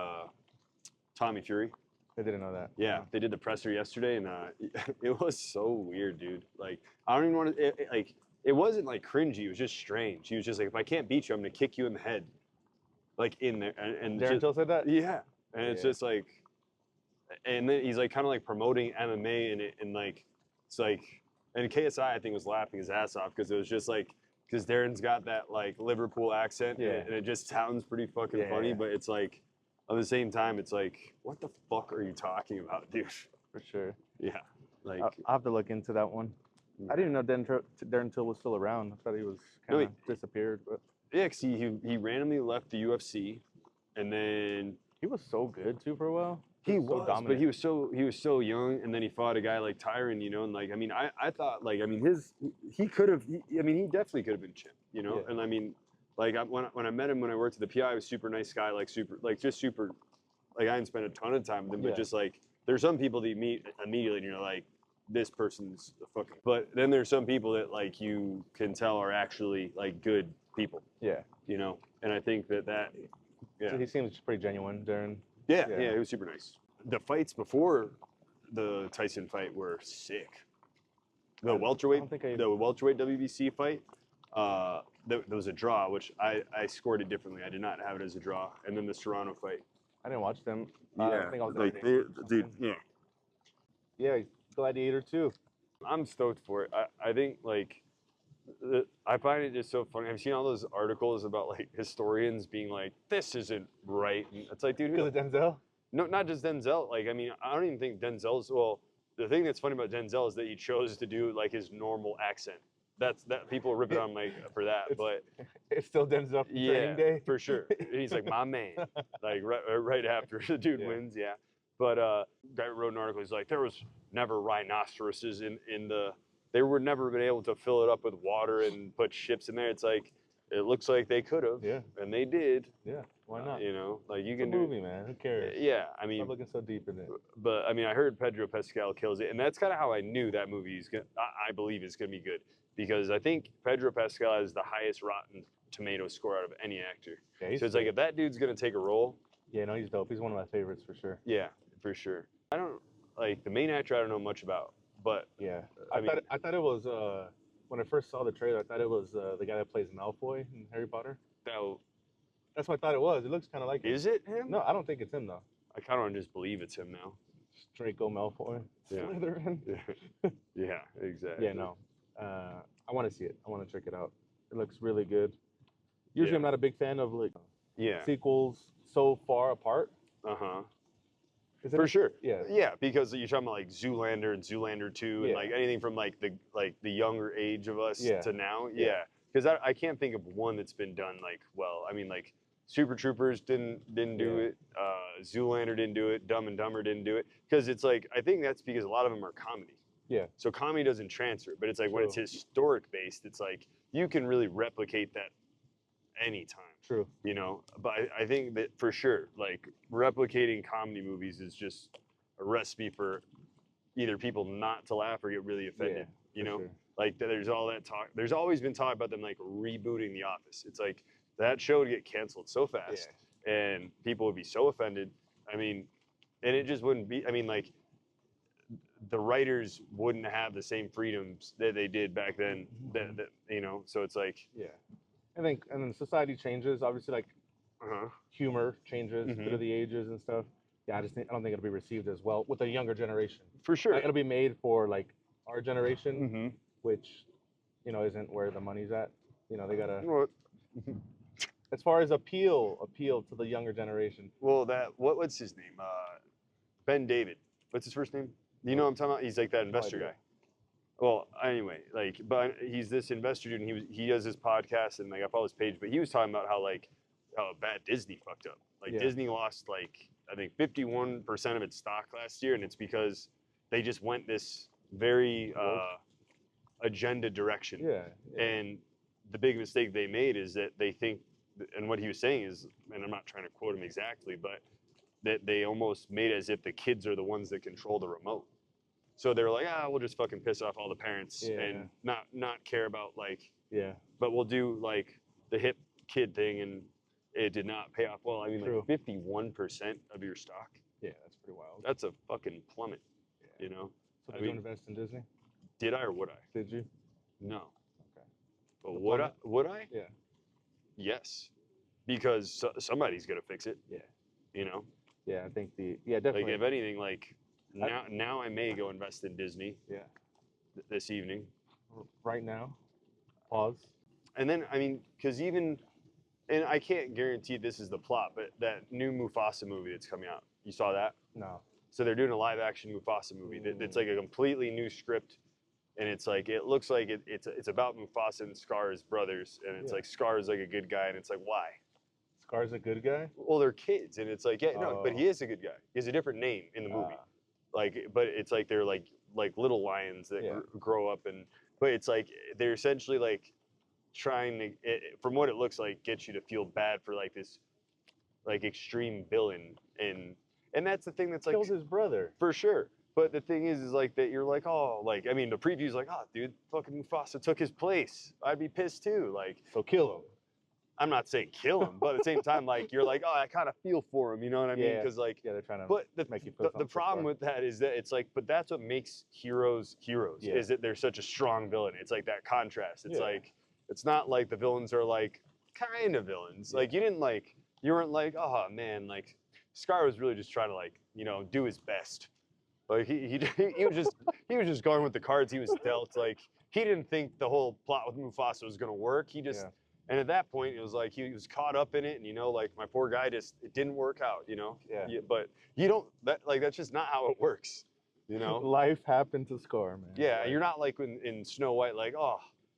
Tommy Fury. I didn't know that. Yeah, they did the presser yesterday, and it was so weird, dude. Like, I don't even want to. It wasn't like cringy. It was just strange. He was just like, if I can't beat you, I'm gonna kick you in the head, like in there. And Darren Till said that. Yeah, and it's just like, and then he's like kind of like promoting MMA, and like it's like, and KSI I think was laughing his ass off because it was just like, because Darren's got that like Liverpool accent, and it just sounds pretty fucking funny, but it's like. At the same time, it's like, what the fuck are you talking about, dude? For sure. Yeah. Like, I'll have to look into that one. I didn't even know Darren Till was still around. I thought he was kind of disappeared. But yeah, because he randomly left the UFC, and then he was so good too for a while. He was so dominant. But he was so young, and then he fought a guy like Tyron, you know, and like I mean, I thought like I mean he could have I mean he definitely could have been champ, you know, and I mean. Like when I met him when I worked at the PI, he was super nice guy, like super, like I didn't spend a ton of time with him, but just like there's some people that you meet immediately and you're like, this person's a fucking. But then there's some people that like you can tell are actually like good people. Yeah. You know, and I think that. So he seems pretty genuine, Darren. Yeah, he was super nice. The fights before the Tyson fight were sick. The welterweight WBC fight. There was a draw, which I scored it differently. I did not have it as a draw. And then the Serrano fight. I didn't watch them. Yeah, I think I was like dude, yeah. Yeah, Gladiator too. I'm stoked for it. I think like I find it just so funny. I've seen all those articles about like historians being like, this isn't right. And it's like, dude, because of Denzel? No, not just Denzel. Like, I mean, I don't even think Denzel's. Well, the thing that's funny about Denzel is that he chose to do like his normal accent. That people rip it on like for that, but it's still Denzel from Training Day for sure. He's like my man, like right after the dude wins, But guy wrote an article. He's like, there was never rhinoceroses in the. They were never been able to fill it up with water and put ships in there. It's like it looks like they could have, and they did. Yeah, why not? You know, like you it's can a movie, man. Who cares? Yeah, I mean, I'm looking so deep in it. But I mean, I heard Pedro Pascal kills it, and that's kind of how I knew that movie is gonna. I believe it's gonna be good. Because I think Pedro Pascal has the highest Rotten Tomato score out of any actor. Yeah, so it's like if that dude's gonna take a role. Yeah, no, he's dope. He's one of my favorites for sure. Yeah, for sure. I don't like the main actor. I don't know much about, but yeah, I thought it was when I first saw the trailer. I thought it was the guy that plays Malfoy in Harry Potter. That's what I thought it was. It looks kind of like him. Is it him? No, I don't think it's him though. I kind of just believe it's him now. Draco Malfoy. Yeah. Slytherin. Yeah, exactly. Yeah, no. I want to see it. I want to check it out. It looks really good. Usually, Yeah. I'm not a big fan of like Yeah. sequels so far apart. Uh-huh. Is it For sure. Yeah. Yeah, because you're talking about like Zoolander and Zoolander 2 and Yeah. like anything from like the younger age of us Yeah. to now. Yeah. Yeah. Because I can't think of one that's been done like well. I mean like Super Troopers didn't do Yeah. it. Zoolander didn't do it. Dumb and Dumber didn't do it. Because it's like I think that's because a lot of them are comedy. Yeah. So comedy doesn't transfer, but it's like when it's True. historic based, it's like you can really replicate that anytime. True. You know, but I think that for sure, like replicating comedy movies is just a recipe for either people not to laugh or get really offended. You for know, sure. like there's all that talk. There's always been talk about them like rebooting The Office. It's like that show would get canceled so fast, and people would be so offended. I mean, and it just wouldn't be. I mean, like the writers wouldn't have the same freedoms that they did back then. That you know, so it's like Yeah. I think, and then society changes. Obviously, like humor changes through the ages and stuff. Yeah, I don't think it'll be received as well with the younger generation. for sure. Like, it'll be made for like our generation, which, you know, isn't where the money's at. You know, they gotta. Well, As far as appeal to the younger generation. well, that what's his name? Ben David. What's his first name? You know what I'm talking about? He's like that investor idea. guy. Well, anyway, like, but he's this investor dude, and he does his podcast, and like I follow his page, but he was talking about how bad Disney fucked up. Like Disney lost like I think 51% of its stock last year, and it's because they just went this very agenda direction. Yeah. And the big mistake they made is that they think, and what he was saying is, and I'm not trying to quote him exactly, but that they almost made it as if the kids are the ones that control the remote. So they were like, we'll just fucking piss off all the parents and not care about but we'll do like the hip kid thing, and it did not pay off well. I mean, like 51% of your stock. Yeah, that's pretty wild. That's a fucking plummet. You know. So did you invest in Disney? Did I or would I? Did you? No. Okay. But would I? Would I? Yeah. Yes, because somebody's gonna fix it. Yeah. You know. Yeah, I think definitely. Like if anything, like now I may go invest in Disney. Yeah. This evening. Right now. Pause. And then I mean, because even, and I can't guarantee this is the plot, but that new Mufasa movie that's coming out, you saw that? No. So they're doing a live action Mufasa movie. It's like a completely new script, and it's like it looks like it's about Mufasa and Scar's brothers, and it's like Scar's like a good guy, and it's like why? Scar's a good guy? Well, they're kids, and it's like but he is a good guy. He has a different name in the movie, but it's like they're like little lions that grow up, but it's like they're essentially like trying to, from what it looks like, get you to feel bad for like this like extreme villain, and that's the thing that's like killed his brother for sure. But the thing is like that you're like, like I mean the preview's like, dude, fucking Mufasa took his place. I'd be pissed too. Like, so kill him. I'm not saying kill him, but at the same time, like you're like, I kind of feel for him. You know what I mean? Because like, they're trying to. But make you feel the problem with that is that it's like, but that's what makes heroes is that they're such a strong villain. It's like that contrast. It's like, it's not like the villains are like kind of villains. Like you weren't like, oh man, like Scar was really just trying to like, do his best. Like he was just going with the cards he was dealt. Like he didn't think the whole plot with Mufasa was gonna work. He just. And at that point, it was like he was caught up in it, and like my poor guy it didn't work out, But you don't that's just not how it works, Life happened to Scar, man. Yeah, you're not like in Snow White, like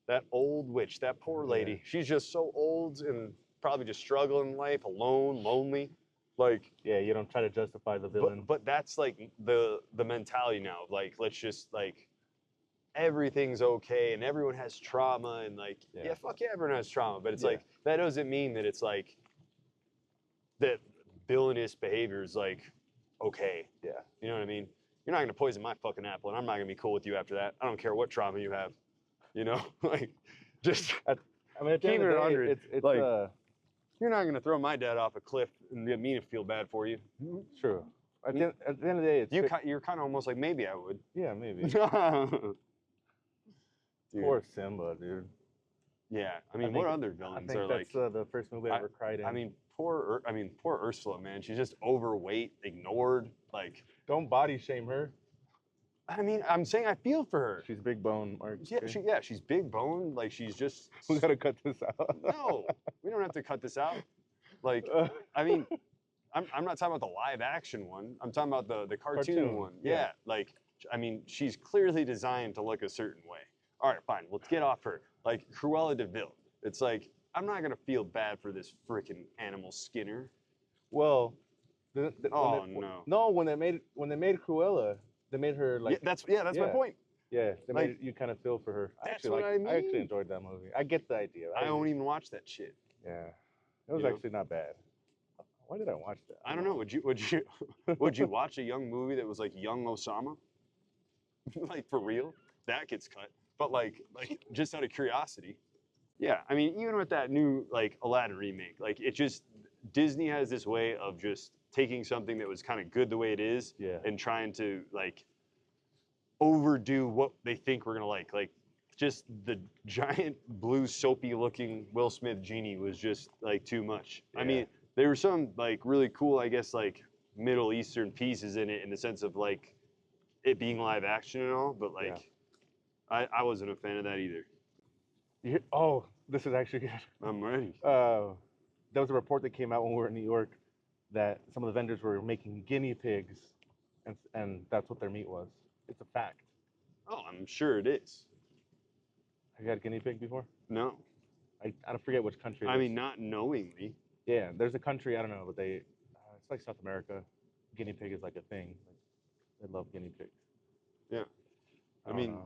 that old witch, that poor lady, she's just so old and probably just struggling in life, alone, lonely, like. Yeah, you don't try to justify the villain. But that's like the mentality now. Like let's just like. Everything's okay and everyone has trauma and like fuck yeah, everyone has trauma, but it's like that doesn't mean that it's like that villainous behavior is like okay. You know what I mean? You're not gonna poison my fucking apple and I'm not gonna be cool with you after that. I don't care what trauma you have. Like just I mean, at the keep end of it the day, 100. it's like you're not gonna throw my dad off a cliff and get me to feel bad for you. True. At the end of the day, you're kind of almost like maybe I would. Yeah, maybe. Dude. Poor Simba, dude. Yeah, I mean, what other villains are that's the first movie I ever cried in. I mean, poor Ursula, man. She's just overweight, ignored. Like, Don't body shame her. I mean, I'm saying I feel for her. She's big bone, Mark. Yeah, she's big bone. Like, she's just. We gotta cut this out. No, we don't have to cut this out. Like, I mean, I'm not talking about the live action one. I'm talking about the cartoon one. Yeah. Like, I mean, she's clearly designed to look a certain way. All right, fine. Let's get off her. Like, Cruella de Vil. It's like, I'm not gonna feel bad for this freaking animal Skinner. Well, no. When they made Cruella, they made her like. That's my point. Yeah, they made you kind of feel for her. I actually enjoyed that movie. I get the idea. I don't even watch that shit. Yeah, it was actually not bad. Why did I watch that? I don't know. Would you watch a young movie that was like young Osama? Like, for real? That gets cut. But like just out of curiosity. Yeah, I mean, even with that new like Aladdin remake, like it just Disney has this way of just taking something that was kind of good the way it is and trying to like overdo what they think we're gonna like. Like, just the giant blue soapy looking Will Smith genie was just like too much. Yeah. I mean, there were some like really cool, I guess, like Middle Eastern pieces in it in the sense of like it being live action and all, but like I wasn't a fan of that either. Oh, this is actually good. I'm ready. There was a report that came out when we were in New York that some of the vendors were making guinea pigs, and that's what their meat was. It's a fact. Oh, I'm sure it is. Have you had guinea pig before? No. I forget which country. I mean, not knowingly. Yeah, there's a country, I don't know, but it's like South America. Guinea pig is like a thing. They love guinea pigs. Yeah. I mean,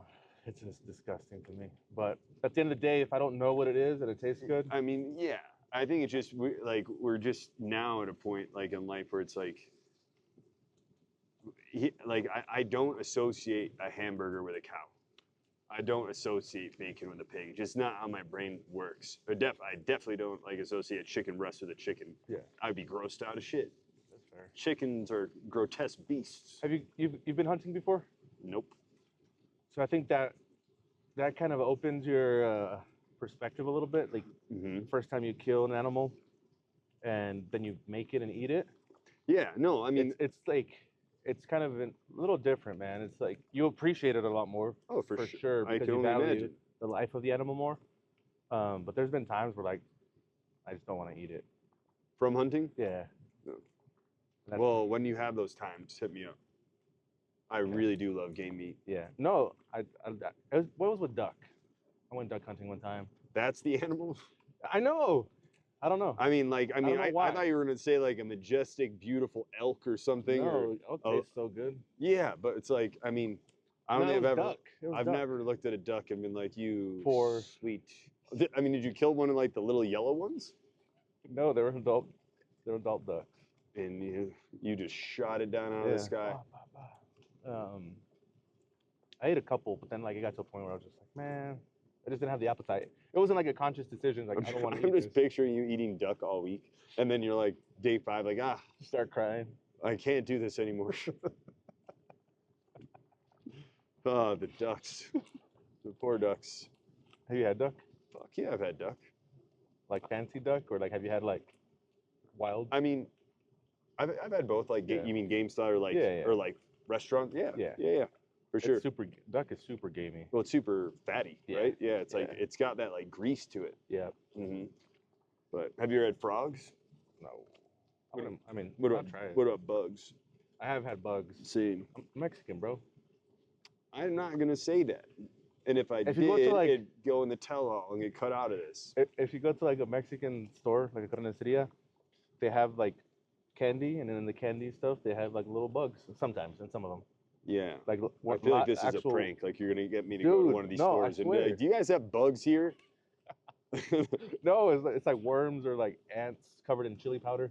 it's just disgusting to me. But at the end of the day, if I don't know what it is and it tastes good. I mean, yeah. I think it's just, we're just now at a point like in life where it's like I don't associate a hamburger with a cow. I don't associate bacon with a pig. Just not how my brain works. I definitely don't like associate chicken breast with a chicken. Yeah. I'd be grossed out of shit. That's fair. Chickens are grotesque beasts. Have you've been hunting before? Nope. So I think that kind of opens your perspective a little bit. Like first time you kill an animal, and then you make it and eat it. Yeah. No. I mean, it's like. It's kind of a little different, man. It's like you appreciate it a lot more. Oh, for sure. Because you value the life of the animal more. But there's been times where like I just don't want to eat it. From hunting? Yeah. No. Well, when you have those times, hit me up. I really do love game meat. Yeah. No, what was with duck? I went duck hunting one time. That's the animal? I know. I don't know. I thought you were gonna say like a majestic, beautiful elk or something. No, elk tastes so good. Yeah, but it's like, I mean, I don't think I've never looked at a duck and been like, you poor sweet. I mean, did you kill one of like the little yellow ones? No, they were adult ducks. And you just shot it down out of the sky. I ate a couple, but then like it got to a point where I was just like, man, I just didn't have the appetite. It wasn't like a conscious decision. Like I don't want to eat I'm just picturing you eating duck all week, and then you're like day 5, like start crying. I can't do this anymore. Oh, the ducks, the poor ducks. Have you had duck? Fuck yeah, I've had duck. Like fancy duck, or like have you had like wild? I mean, I've had both. Like you mean game style or like or like restaurant? Yeah. For sure. Duck is super gamey. Well, it's super fatty, right? Yeah, it's like it's got that like grease to it. Yeah. But have you ever had frogs? No. What about bugs? I have had bugs. Same. I'm Mexican, bro. I'm not gonna say that. And if I did, it'd go in the tell-all and get cut out of this. If you go to like a Mexican store, like a carniceria, they have like candy, and then in the candy stuff, they have like little bugs sometimes in some of them. Yeah. Like I feel like this is a prank. Like you're gonna get me to go to one of these stores and be like, "Do you guys have bugs here?" No, it's like worms or like ants covered in chili powder.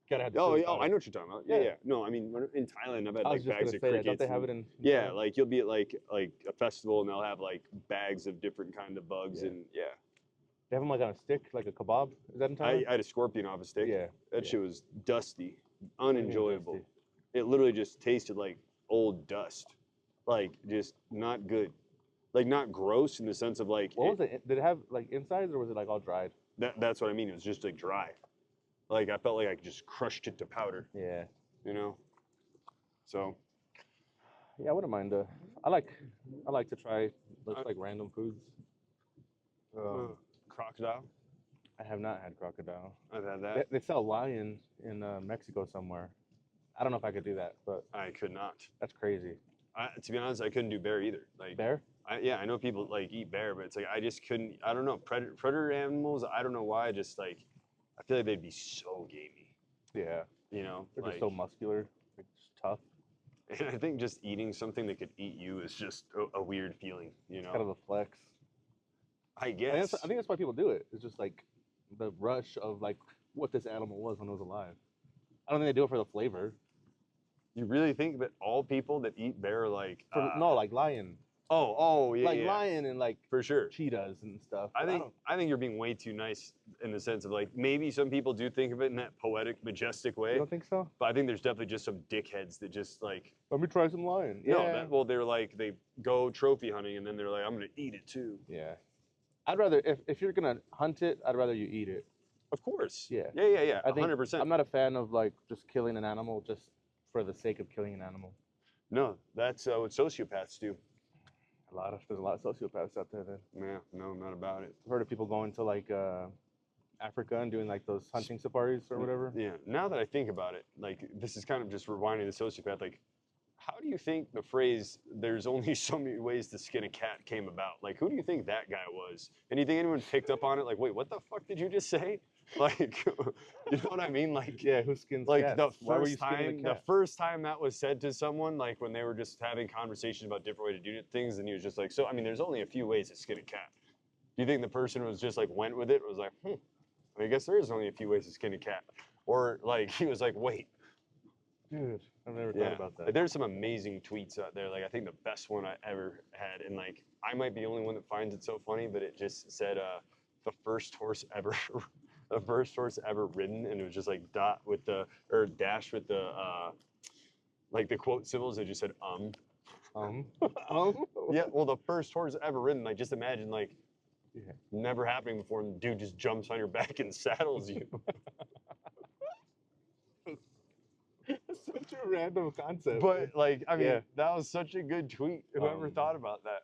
Gotta have I know what you're talking about. Yeah. No, I mean in Thailand, I've had like bags of crickets. Don't they have it in? Yeah, like you'll be at like a festival and they'll have like bags of different kind of bugs and They have them like on a stick, like a kebab. Is that in Thailand? I had a scorpion off a stick. Yeah. That shit was dusty, unenjoyable. It literally just tasted like old dust, like just not good, like not gross in the sense of like. What was it? Did it have like insides or was it like all dried? That's what I mean. It was just like dry. Like I felt like I just crushed it to powder, Yeah. you know. So Yeah, I wouldn't mind. I like to try like random foods. crocodile. I have not had crocodile. I've had that. They sell lion in Mexico somewhere. I don't know if I could do that, but I could not. that's crazy. To be honest, I couldn't do bear either. Like Bear? yeah, I know people like eat bear, but it's like I just couldn't. I don't know predator animals. I don't know why. Just like I feel like they'd be so gamey. Yeah. You know, They're like, just so muscular, like just tough. And I think just eating something that could eat you is just a weird feeling. You know, Kind of a flex. I guess. I think that's why people do it. It's just like the rush of like what this animal was when it was alive. I don't think they do it for the flavor. You really think that all people that eat bear are like No, like lion. Oh yeah, Like yeah. lion and like For sure. cheetahs and stuff. I think you're being way too nice in the sense of like maybe some people do think of it in that poetic, majestic way. You don't think so? But I think there's definitely just some dickheads that just like Let me try some lion. no, Yeah. well they're like they go trophy hunting and then they're like I'm gonna eat it too. Yeah. I'd rather if you're gonna hunt it, I'd rather you eat it. Of course. Yeah. Yeah. I think 100%. I'm not a fan of like just killing an animal just for the sake of killing an animal. No, that's what sociopaths do. There's a lot of sociopaths out there. Then Yeah, no, I'm not about it. I've heard of people going to like Africa and doing like those hunting safaris or whatever. Yeah. Now that I think about it, like this is kind of just rewinding the sociopath. Like, how do you think the phrase "there's only so many ways to skin a cat" came about? Like, who do you think that guy was? And you think anyone picked up on it? Like, wait, what the fuck did you just say? Like, you know what I mean? Like, Yeah, who skins like cats? Why were you skinning a the cat? first time that was said to someone, like when they were just having conversations about different way to do things, and he was just like, so I mean, there's only a few ways to skin a cat. Do you think the person was just like went with it? Was like, I guess there is only a few ways to skin a cat, or like he was like, wait. Dude, I've never thought about that. Like, there's some amazing tweets out there. Like I think the best one I ever had, and like I might be the only one that finds it so funny, but it just said the first horse ever, the first horse ever ridden, and it was just like dash with the like the quote symbols. It just said Yeah, well, the first horse ever ridden. Like just imagine like never happening before, and the dude just jumps on your back and saddles you. Such a random concept. But like, I mean, that was such a good tweet. Whoever thought about that?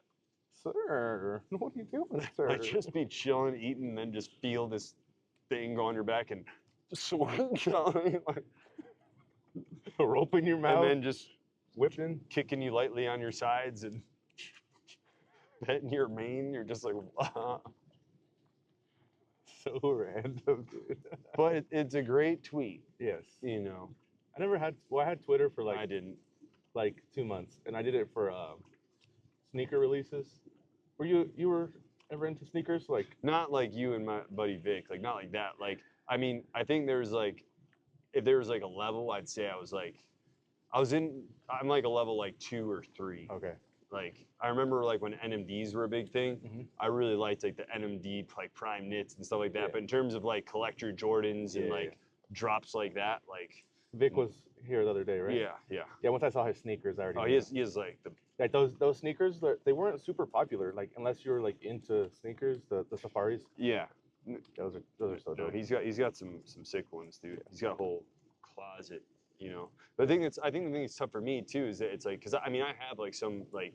Sir, what are you doing, sir? Like just be chilling, eating, and then just feel this thing go on your back and swing, like, a rope in your mouth, and then just whipping, kicking you lightly on your sides and petting your mane. You're just like, so random, dude. But it's a great tweet. Yes. You know, I never had. Well, I had Twitter for like I didn't. Like 2 months, and I did it for sneaker releases. Were you ever into sneakers? Like not like you and my buddy Vic. Like not like that. Like I mean, I think there's like, if there was like a level, I'd say I'm like a level like 2 or 3. Okay. Like I remember like when NMDs were a big thing, I really liked like the NMD like prime knits and stuff like that. Yeah. But in terms of like collector Jordans and like drops like that, like Vic was here the other day, right? Yeah. Yeah, once I saw his sneakers, I already. Oh, knew. he is like the Like those sneakers, they weren't super popular. Like unless you were like into sneakers, the safaris. yeah. Those are so No, dope. he's got some sick ones, dude. Yeah. He's got a whole closet, you know. But I think the thing that's tough for me too is that it's like, because I mean I have like some like,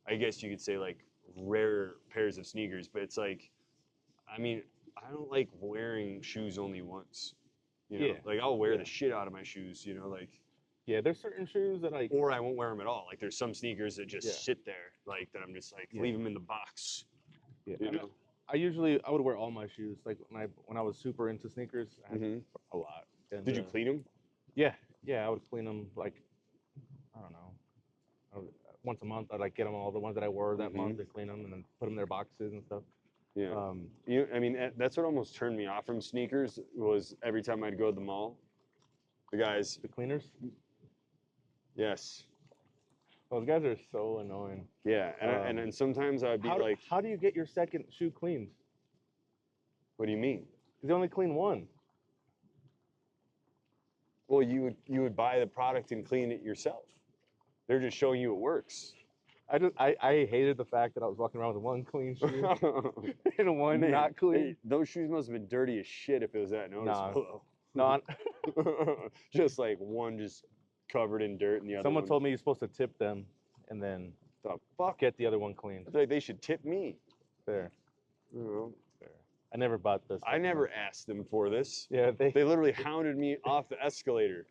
I guess you could say like rare pairs of sneakers, but it's like, I mean I don't like wearing shoes only once, you know. Like I'll wear the shit out of my shoes, you know, like. Yeah, there's certain shoes that like. Or I won't wear them at all. Like there's some sneakers that just sit there, like that I'm just like leave them in the box. Yeah. You know? I would wear all my shoes. Like when I was super into sneakers, I had a lot. And, Did you clean them? Yeah, I would clean them like, I don't know, once a month. I'd like get them all the ones that I wore that month and clean them and then put them in their boxes and stuff. Yeah. I mean that's what almost turned me off from sneakers was every time I'd go to the mall, the cleaners. Yes. Those guys are so annoying. Yeah, and then sometimes I'd be like, how do you get your second shoe cleaned? What do you mean? Because they only clean one. Well, you would buy the product and clean it yourself. They're just showing you it works. I hated the fact that I was walking around with one clean shoe and one not clean. Those shoes must have been dirty as shit if it was that noticeable. No, Just like one just covered in dirt and the other someone one. told me you're supposed to tip them and then The fuck? get the other one clean. I feel like they should tip me. Fair. You know? Fair. I never bought this. I never asked them for this. Yeah, They literally hounded me off the escalator.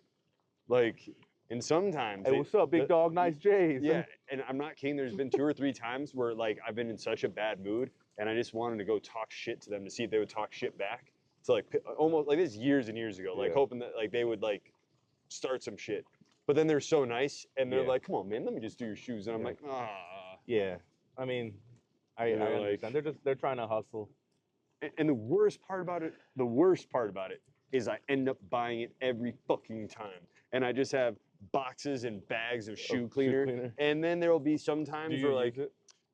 Like, and sometimes. Hey, what's up, big dog? Nice J's. Yeah, and I'm not kidding. There's been 2 or 3 times where like I've been in such a bad mood, and I just wanted to go talk shit to them to see if they would talk shit back. So like almost like this years and years ago, like hoping that like they would like start some shit. But then they're so nice, and they're like, "Come on, man, let me just do your shoes." And I'm like, "Ah." Yeah, I mean, I understand. They're trying to hustle. And the worst part about it is I end up buying it every fucking time, and I just have boxes and bags of shoe cleaner. And then there will be some times where like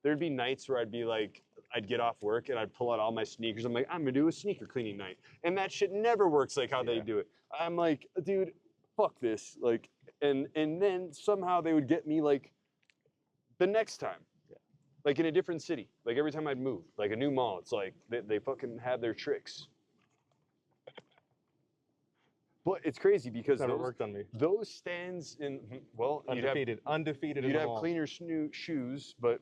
there'd be nights where I'd be like, I'd get off work and I'd pull out all my sneakers. I'm like, I'm gonna do a sneaker cleaning night, and that shit never works like how they do it. I'm like, dude, fuck this. Like, and then somehow they would get me like the next time. Like in a different city. Like every time I'd move, like a new mall, it's like they fucking have their tricks. But it's crazy because never worked on me. Those stands in, well, undefeated. You'd have cleaner shoes, but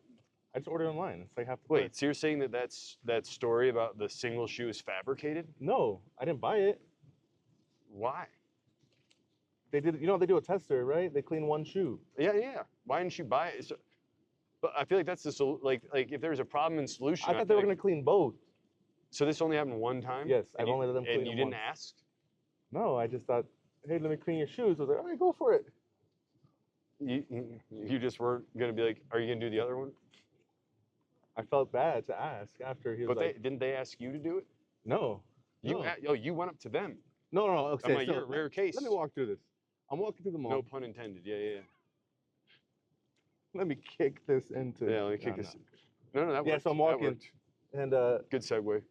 I just ordered online. It's like half the wait, so you're saying that story about the single shoe is fabricated? No, I didn't buy it. Why? They did. You know they do a tester, right? They clean one shoe. Yeah. Why didn't you buy it? But I feel like that's the like if there's a problem and solution. I thought they were gonna clean both. So this only happened one time? Yes, I've only let them clean them. And you didn't ask? No, I just thought, hey, let me clean your shoes. I was like, all right, go for it. You just weren't gonna be like, are you gonna do the other one? I felt bad to ask after he was like. But didn't they ask you to do it? No. You went up to them. No. Okay, I'm like, you're a rare case. Let me walk through this. I'm walking through the mall. No pun intended. Yeah. Let me kick this into. Yeah, let me kick this. No, that worked. Yeah, so I'm walking, and good segue.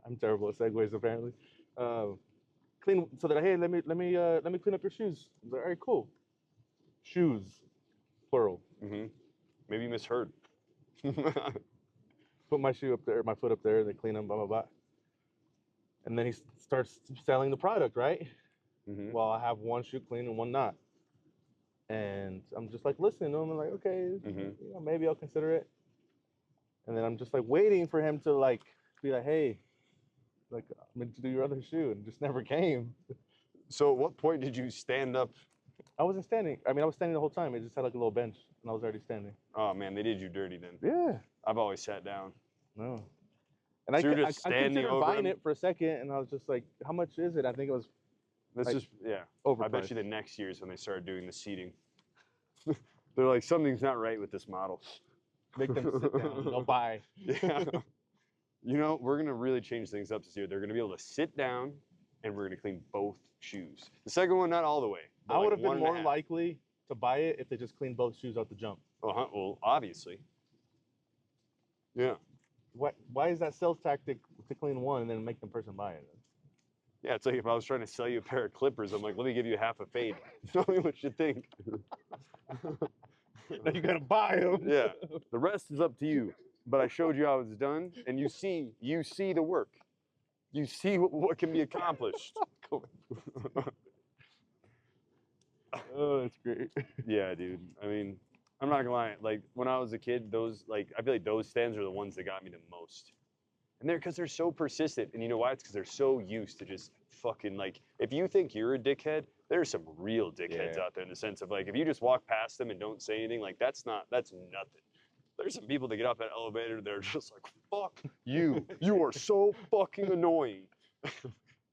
I'm terrible at segues apparently. Clean so that hey, let me clean up your shoes. I was like, all right, cool. Shoes, plural. Maybe you misheard. Put my shoe up there, my foot up there. They clean them, blah blah blah. And then he starts selling the product, right? Well, I have one shoe clean and one not. And I'm just like listening to him. I'm like, okay, you know, maybe I'll consider it. And then I'm just like waiting for him to like be like, hey, like I'm going to do your other shoe, and just never came. So at what point did you stand up? I wasn't standing. I mean, I was standing the whole time. It just had like a little bench, and I was already standing. Oh man, they did you dirty then. Yeah. I've always sat down. No. And so I considered buying it for a second, and I was just like, how much is it? I think it was. Overpriced. I bet you the next year is when they started doing the seating. They're like, something's not right with this model. Make them sit down. They'll buy. Yeah. You know, we're gonna really change things up this year. They're gonna be able to sit down, and we're gonna clean both shoes. The second one, not all the way. I would have been more likely to buy it if they just cleaned both shoes out the jump. Well, obviously. Yeah. Why is that sales tactic to clean one and then make the person buy it? Yeah, it's like if I was trying to sell you a pair of clippers, I'm like, let me give you half a fade. Tell me what you think. Now you gotta buy them. Yeah, the rest is up to you. But I showed you how it's done, and you see the work. You see what can be accomplished. Oh, that's great. Yeah, dude. I mean, I'm not gonna lie. Like when I was a kid, I feel like those stands are the ones that got me the most. And because they're so persistent, and you know why? It's because they're so used to just fucking like. If you think you're a dickhead, there's some real dickheads out there in the sense of like, if you just walk past them and don't say anything, like that's nothing. There's some people that get off that elevator, they're just like, fuck you. You are so fucking annoying.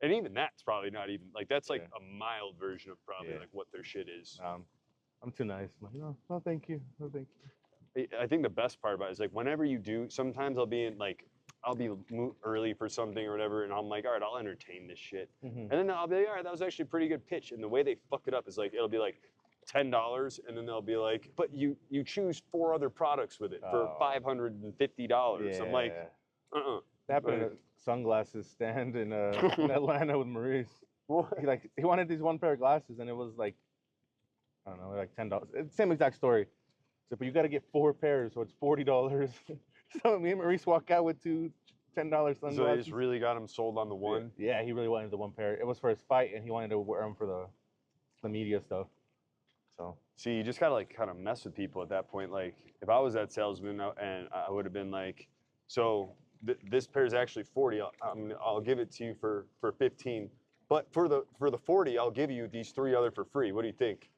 And even that's probably not even like that's like a mild version of probably like what their shit is. I'm too nice. I'm like, no, thank you, no, thank you. I think the best part about it is like whenever you do, sometimes I'll be early for something or whatever, and I'm like, all right, I'll entertain this shit. And then I'll be like, all right, that was actually a pretty good pitch. And the way they fuck it up is like, it'll be like $10, and then they'll be like, but you choose 4 other products with it for $550. I'm like, That happened at a sunglasses stand in Atlanta with Maurice. He wanted these one pair of glasses, and it was like, I don't know, like $10. It's the same exact story. So, but you got to get 4 pairs, so it's $40. So me and Maurice walk out with two $10 So sunglasses. they just really got him sold on the one. Yeah, he really wanted the one pair. It was for his fight, and he wanted to wear them for the media stuff. So see, you just gotta like kind of mess with people at that point. Like if I was that salesman and I would have been like, so this pair is actually 40. I'll give it to you for 15. But for the 40, I'll give you these 3 other for free. What do you think?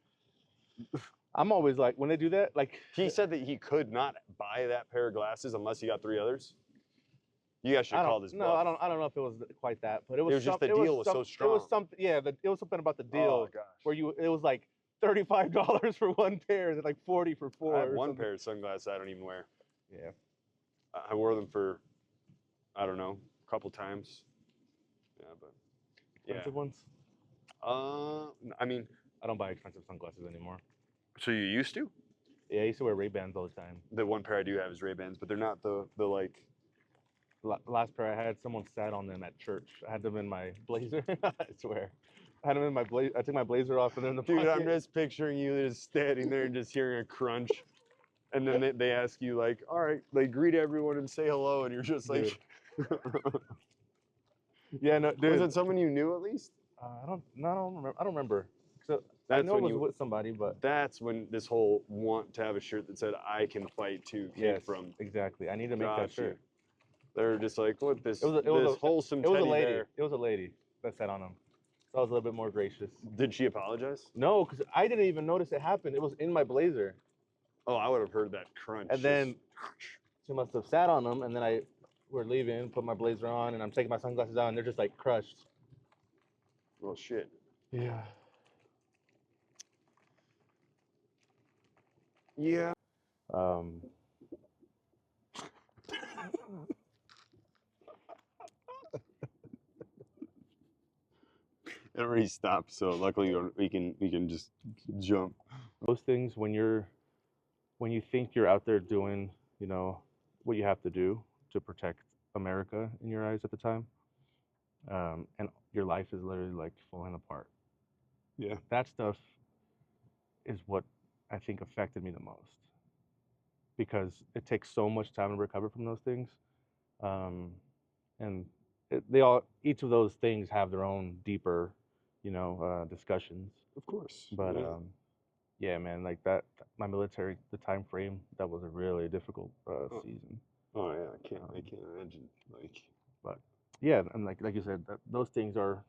I'm always like, when they do that, like he said that he could not buy that pair of glasses unless he got 3 others. You guys should call this. No, I don't know if it was quite that, but it was just the deal was so strong. It was something, yeah. It was something about the deal where it was like $35 for one pair and like 40 for 4. I have one pair of sunglasses I don't even wear. Yeah, I wore them for, I don't know, a couple times. Yeah, but expensive ones. I mean, I don't buy expensive sunglasses anymore. So you used to? Yeah, I used to wear Ray-Bans all the time. The one pair I do have is Ray-Bans, but they're not the like. Last pair I had, someone sat on them at church. I had them in my blazer. I swear. I had them in my blazer. I took my blazer off and then the Dude, pocket. I'm just picturing you just standing there and just hearing a crunch. And then they ask you like, all right, like greet everyone and say hello. And you're just like. Yeah, no, dude. Was it someone you knew at least? I don't remember. I don't remember. So That's I know it when was with somebody, but that's when this whole want to have a shirt that said "I can fight too" came from. Exactly. I need to make that shirt. They're just like, what this? It was a wholesome. It was a teddy lady. bear. It was a lady that sat on them. So I was a little bit more gracious. Did she apologize? No, because I didn't even notice it happened. It was in my blazer. Oh, I would have heard that crunch. And then she must have sat on them, and then we're leaving, put my blazer on, and I'm taking my sunglasses out, and they're just like crushed. Well, shit. Yeah. Yeah. It already stopped, so luckily we can just jump. Those things when you think you're out there doing, what you have to do to protect America in your eyes at the time, and your life is literally like falling apart. Yeah. That stuff is what I think affected me the most, because it takes so much time to recover from those things, and each of those things have their own deeper, discussions. Of course. But yeah, man, like that, my military, the time frame, that was a really difficult season. Oh yeah, I can't imagine. Like, but yeah, and like you said, those things are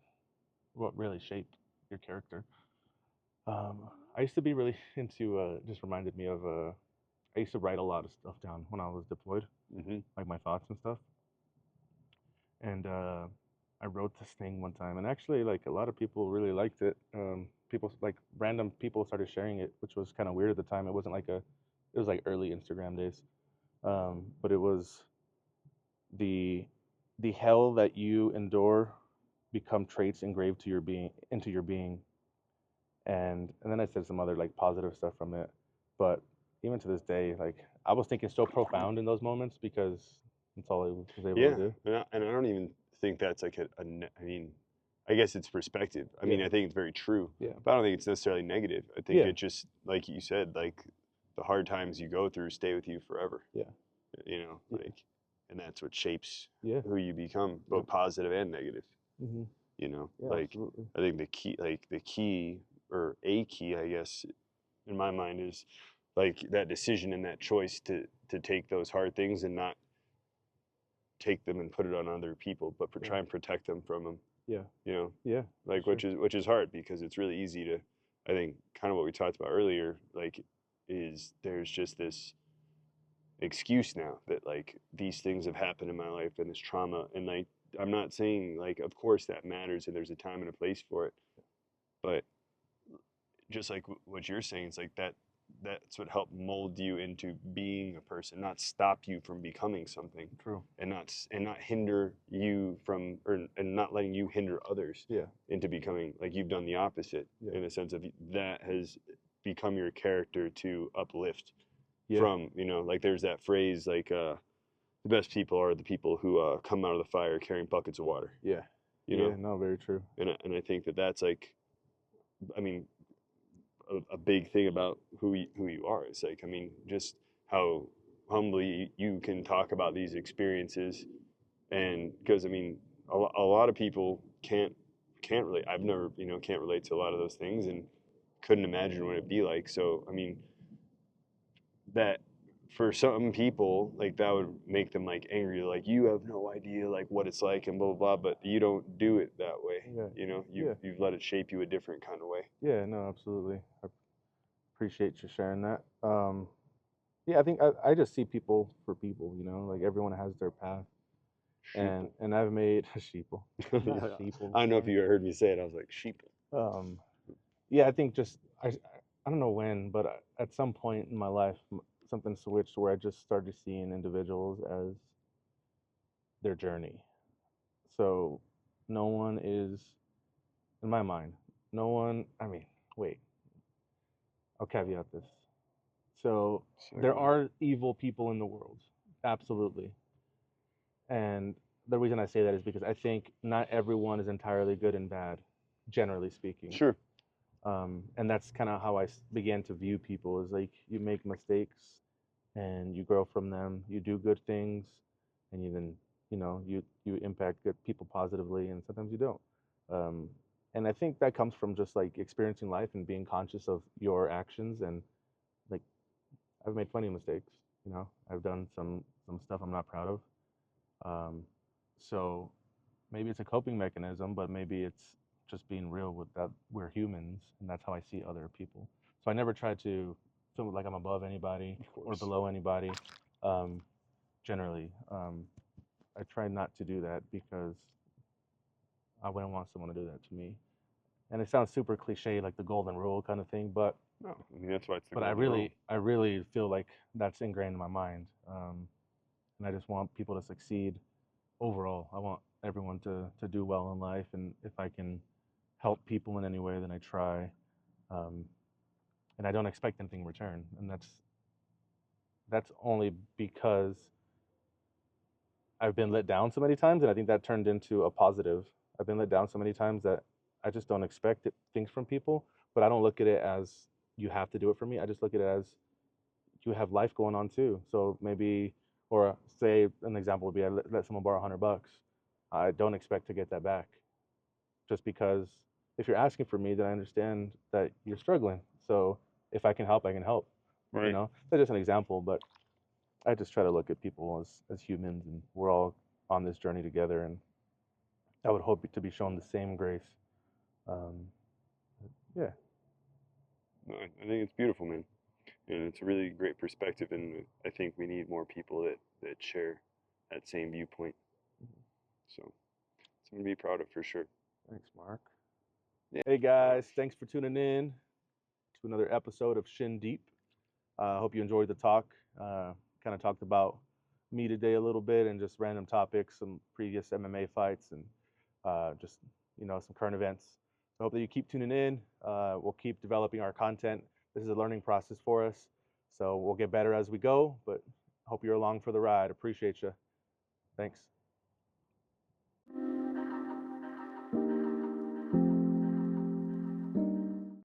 what really shaped your character. I used to be really into. Just reminded me of. I used to write a lot of stuff down when I was deployed, like my thoughts and stuff. And I wrote this thing one time, and actually, like a lot of people really liked it. Random people started sharing it, which was kind of weird at the time. It wasn't like it was like early Instagram days, but it was the hell that you endure become traits engraved to into your being, and then I said some other like positive stuff from it. But even to this day, like I was thinking so profound in those moments because that's all I was able to do. And I don't even think that's like I mean, I guess it's perspective. I mean, I think it's very true. Yeah. But I don't think it's necessarily negative. I think it just, like you said, like the hard times you go through stay with you forever. Yeah. And that's what shapes who you become, both positive and negative. Mm-hmm. Absolutely. I think the key, or a key, I guess, in my mind is like that decision and that choice to take those hard things and not take them and put it on other people, but try and protect them from them. Yeah. Which is hard, because it's really easy to, I think, kind of what we talked about earlier, like, is there's just this excuse now that like these things have happened in my life and this trauma, and like I'm not saying like of course that matters and there's a time and a place for it, but just like what you're saying, it's like that's what helped mold you into being a person, not stop you from becoming something. True. And not hinder you from, and not letting you hinder others into becoming, like you've done the opposite in a sense of that has become your character to uplift from, like there's that phrase like the best people are the people who come out of the fire carrying buckets of water. Yeah. No, very true. And I think that's like, I mean, a big thing about who you are. It's like, I mean, just how humbly you can talk about these experiences And because I mean, a lot of people can't relate. I've never, can't relate to a lot of those things and couldn't imagine what it'd be like. So I mean, that for some people, like that would make them like angry, like you have no idea like what it's like and blah blah blah. But you don't do it that way. Yeah. You've let it shape you a different kind of way. Yeah, no, absolutely. I appreciate you sharing that. Yeah, I think I just see people for people, like everyone has their path. And I've made a sheeple. Not Yeah. sheeple. I don't know if you heard me say it. I was like sheep. Um, yeah, I think just I don't know when, but at some point in my life, something switched where I just started seeing individuals as their journey. So no one is, in my mind, no one. I mean, wait, I'll caveat this. So there are evil people in the world, absolutely. And the reason I say that is because I think not everyone is entirely good and bad, generally speaking. Sure. And that's kind of how I began to view people is like you make mistakes and you grow from them. You do good things, and you then you impact good people positively, and sometimes you don't. Um, and I think that comes from just like experiencing life and being conscious of your actions. And like I've made plenty of mistakes. I've done some stuff I'm not proud of. Um, so maybe it's a coping mechanism, but maybe it's just being real with that we're humans, and that's how I see other people. So I never try to feel like I'm above anybody or below anybody. Um, generally, I try not to do that because I wouldn't want someone to do that to me. And it sounds super cliche, like the golden rule kind of thing, but No, I mean that's why it's the but golden rule. I really feel like that's ingrained in my mind, and I just want people to succeed overall. I want everyone to do well in life, and if I can help people in any way, then I try. Um, and I don't expect anything in return, and that's only because I've been let down so many times, and I think that turned into a positive. I've been let down so many times that I just don't expect things from people, but I don't look at it as you have to do it for me. I just look at it as you have life going on too. So maybe, or say an example would be I let someone borrow $100. I don't expect to get that back, just because if you're asking for me, then I understand that you're struggling. So if I can help, I can help. Right. That's just an example, but I just try to look at people as humans, and we're all on this journey together. And I would hope to be shown the same grace. Um, yeah. No, I think it's beautiful, man, and it's a really great perspective, and I think we need more people that share that same viewpoint. So something to be proud of for sure. Thanks, Mark. Yeah. Hey guys, thanks for tuning in to another episode of Shin Deep. I hope you enjoyed the talk. Kind of talked about me today a little bit and just random topics, some previous MMA fights, and just some current events. So I hope that you keep tuning in. We'll keep developing our content. This is a learning process for us, so we'll get better as we go. But hope you're along for the ride. Appreciate you. Thanks.